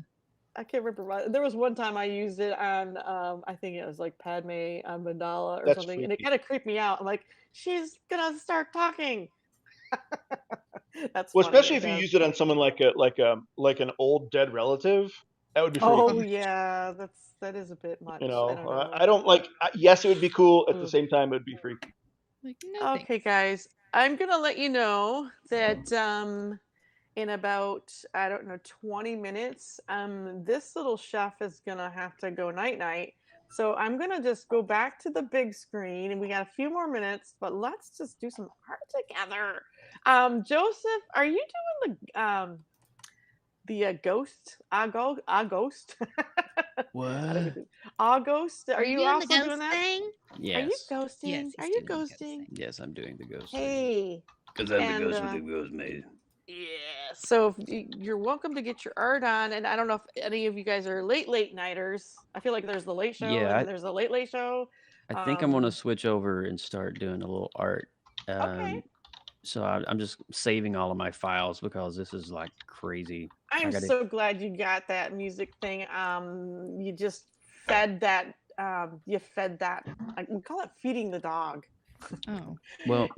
I can't remember. There was one time I used it on, I think it was like Padme Amidala or something, and it kind of creeped me out. I'm like, she's gonna start talking. That's especially if you use it on someone like an old dead relative, that would be freaky. Oh yeah, that is a bit much. I don't like. Yes, it would be cool. At the same time, it would be freaky. Okay, guys, I'm gonna let you know that in about 20 minutes, this little chef is gonna have to go night. So I'm gonna just go back to the big screen, and we got a few more minutes, but let's just do some art together. Joseph, are you doing the ghost? Ghost? What? Ghost? Are you also doing that thing? Yes. Are you ghosting? Yes, are you ghosting? Yes, I'm doing the ghost. Hey. Because I'm the ghost with the ghost maid. Yeah, so you're welcome to get your art on, and I don't know if any of you guys are late nighters. I feel like there's the late show, and Yeah, then there's the late show. I think I'm gonna switch over and start doing a little art. Okay. So I'm just saving all of my files because this is like crazy. I I'm gotta. so glad you got that music thing. You just fed that. You fed that. We call it feeding the dog. Oh. Well,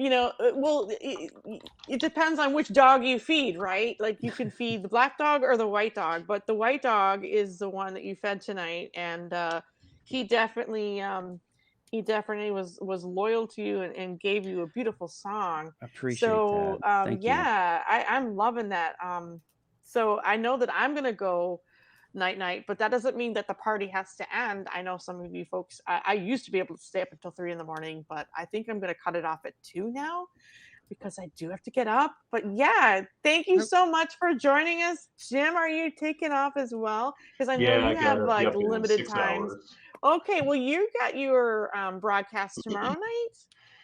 well, it depends on which dog you feed, right? Like you can feed the black dog or the white dog, but the white dog is the one that you fed tonight, and he definitely was loyal to you and gave you a beautiful song. appreciate So that. Thank you. yeah, I'm loving that. So I know that I'm gonna go night, but that doesn't mean that the party has to end. I know some of you folks, I used to be able to stay up until 3 a.m, but I think I'm going to cut it off at 2 now because I do have to get up. But yeah, thank you so much for joining us. Jim, are you taking off as well? Because I know you have like limited times. Okay, well, you got your broadcast tomorrow night,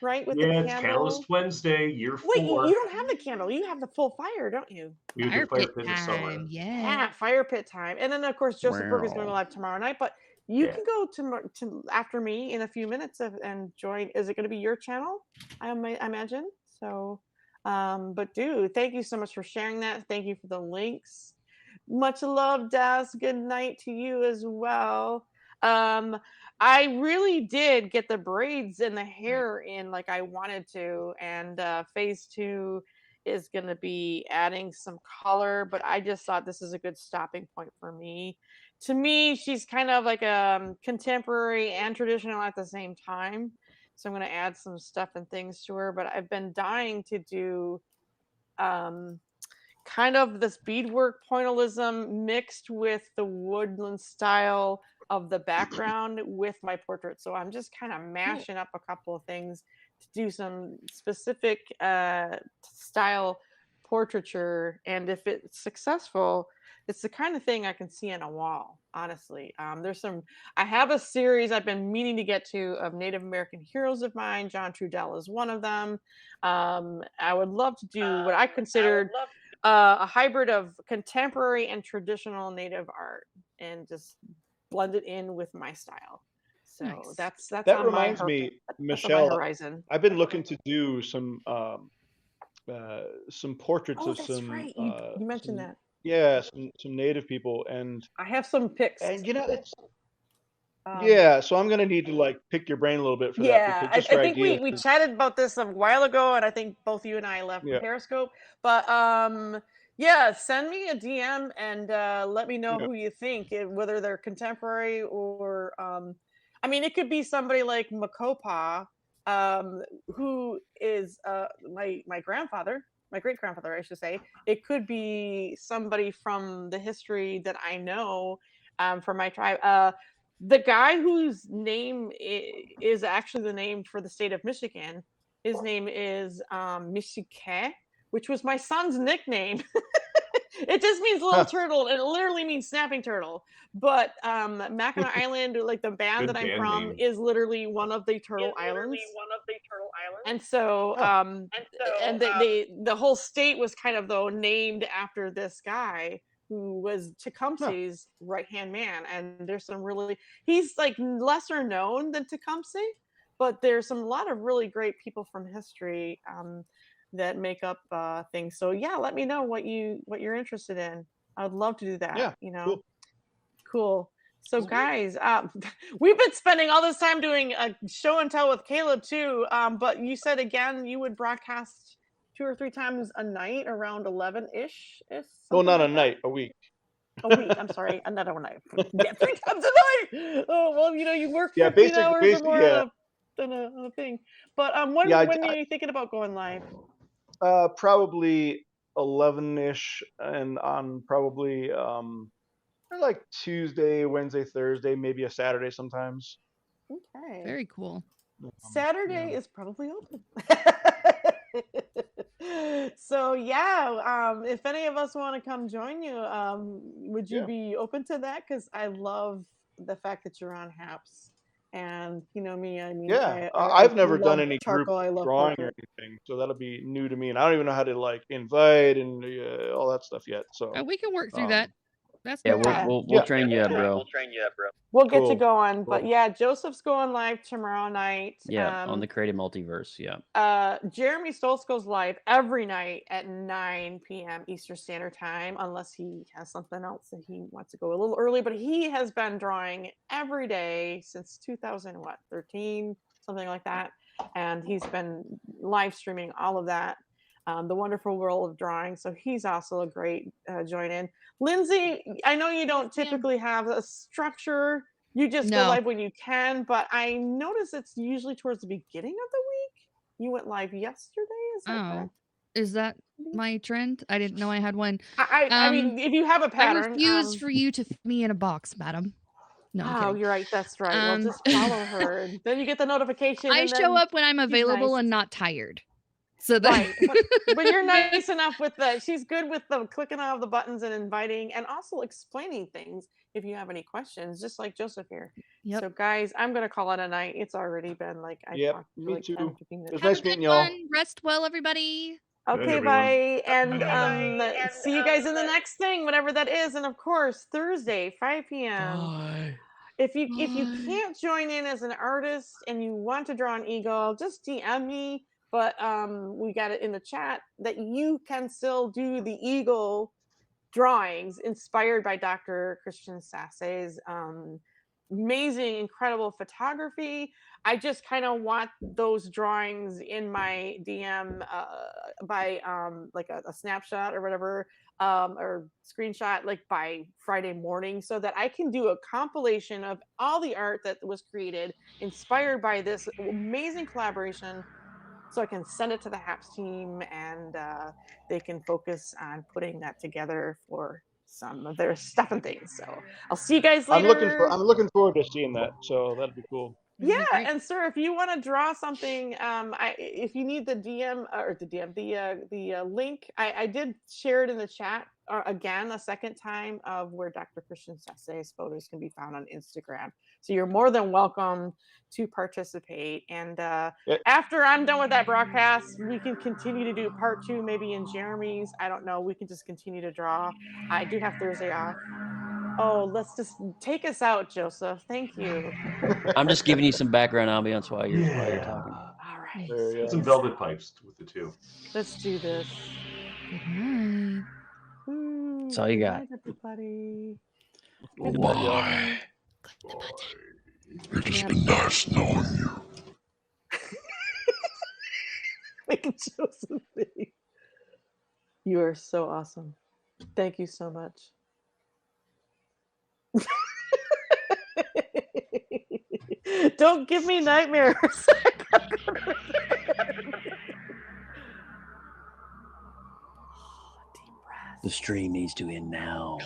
right? With the candle. It's Catalyst Wednesday, year 4. Wait, you don't have the candle. You have the full fire, don't you? We do fire pit in the summer. Yeah, fire pit time. And then, of course, Joseph Burke is going to live tomorrow night. But you can go to after me in a few minutes and join. Is it going to be your channel? I imagine. So, but dude, thank you so much for sharing that. Thank you for the links. Much love, Des. Good night to you as well. I really did get the braids and the hair in like I wanted to, and phase 2 is going to be adding some color, but I just thought this is a good stopping point for me. To me, she's kind of like a contemporary and traditional at the same time, so I'm going to add some stuff and things to her. But I've been dying to do kind of this beadwork pointillism mixed with the woodland style of the background with my portrait. So I'm just kind of mashing up a couple of things to do some specific style portraiture. And if it's successful, it's the kind of thing I can see on a wall, honestly. I have a series I've been meaning to get to of Native American heroes of mine. John Trudell is one of them. I would love to do what I considered a hybrid of contemporary and traditional Native art and just blend it in with my style. So Nice. that's That on reminds my me, that's on my Michelle, horizon. I've been looking to do some portraits Oh, of that's some right. You mentioned that. yeah, some native people, and I have some pics. it's yeah, so I'm gonna need to like pick your brain a little bit for that, Yeah, because just I for think ideas. we chatted about this a while ago, and I think both you and I left Periscope. But yeah, send me a DM and let me know who you think, whether they're contemporary or I mean, it could be somebody like Makopa, who is my grandfather, my great grandfather, I should say. It could be somebody from the history that I know from my tribe. The guy whose name is actually the name for the state of Michigan, his name is Michike, which was my son's nickname. It just means little turtle, and it literally means snapping turtle. But Mackinac Island, like the band that I'm from, is literally one of the turtle islands. And so, and the whole state was kind of though named after this guy who was Tecumseh's right-hand man. And there's some he's like lesser known than Tecumseh, but there's a lot of really great people from history that make up things. So yeah, let me know what you're interested in. I would love to do that. Yeah, cool. So guys, we've been spending all this time doing a show and tell with Caleb too. But you said again you would broadcast 2 or 3 times a night around 11-ish. Well, not a night, a week. A week. I'm sorry, another one night. Yeah, 3 times a night. Oh well, you work 15 hours or more than a thing. But when are you thinking about going live? Probably 11-ish, and on probably like Tuesday, Wednesday, Thursday, maybe a Saturday sometimes. Okay. Very cool. Saturday is probably open. So yeah, if any of us want to come join you, would you be open to that? Because I love the fact that you're on Haps. And you know me, I mean, Yeah, I I've never done love any group charcoal. I love drawing portrait. or anything, so that'll be new to me, and I don't even know how to like invite and all that stuff yet. So we can work through that. That's Yeah, no we'll train you up, bro. We'll train you up, bro. We'll get you Cool. going. But Cool. yeah, Joseph's going live tomorrow night. Yeah, on the Creative Multiverse. Yeah. Jeremy Stoltz goes live every night at 9 p.m. Eastern Standard Time, unless he has something else that he wants to go a little early. But he has been drawing every day since 2013, something like that. And he's been live streaming all of that. The Wonderful World of Drawing. So he's also a great join in. Lindsay, I know you don't typically have a structure. You just go live when you can, but I notice it's usually towards the beginning of the week. You went live yesterday, is that correct? Is that my trend? I didn't know I had one. I mean, if you have a pattern. I refuse for you to fit me in a box, madam. No, you're right. That's right. Well, just follow her. And then you get the notification. I show up when I'm available and not tired. So right, but you're nice enough with that. She's good with the clicking all the buttons and inviting, and also explaining things if you have any questions, just like Joseph here. Yep. So guys, I'm gonna call it a night. It's already been like me like too. 10, it was have nice meeting y'all. Rest well, everybody. Okay, bye, and see you guys in the next thing, whatever that is, and of course Thursday, 5 p.m. Bye. If you can't join in as an artist and you want to draw an eagle, just DM me. But we got it in the chat that you can still do the eagle drawings inspired by Dr. Christian Sasse's amazing, incredible photography. I just kind of want those drawings in my DM by like a snapshot or whatever, or screenshot like by Friday morning, so that I can do a compilation of all the art that was created, inspired by this amazing collaboration. So I can send it to the HAPS team, and they can focus on putting that together for some of their stuff and things. So I'll see you guys later. I'm looking forward to seeing that. So that'd be cool. Yeah, and sir, if you want to draw something, if you need the DM or the link, I did share it in the chat again a second time of where Dr. Christian Sasse's photos can be found on Instagram. So you're more than welcome to participate. And after I'm done with that broadcast, we can continue to do part 2, maybe in Jeremy's. I don't know. We can just continue to draw. I do have Thursday off. Oh, let's just take us out, Joseph. Thank you. I'm just giving you some background ambience while you're talking. All right. Put some velvet pipes with the two. Let's do this. Good night. That's all you got. Everybody. Bye. It has been nice knowing you. Making Joseph think. You are so awesome. Thank you so much. Don't give me nightmares. The stream needs to end now.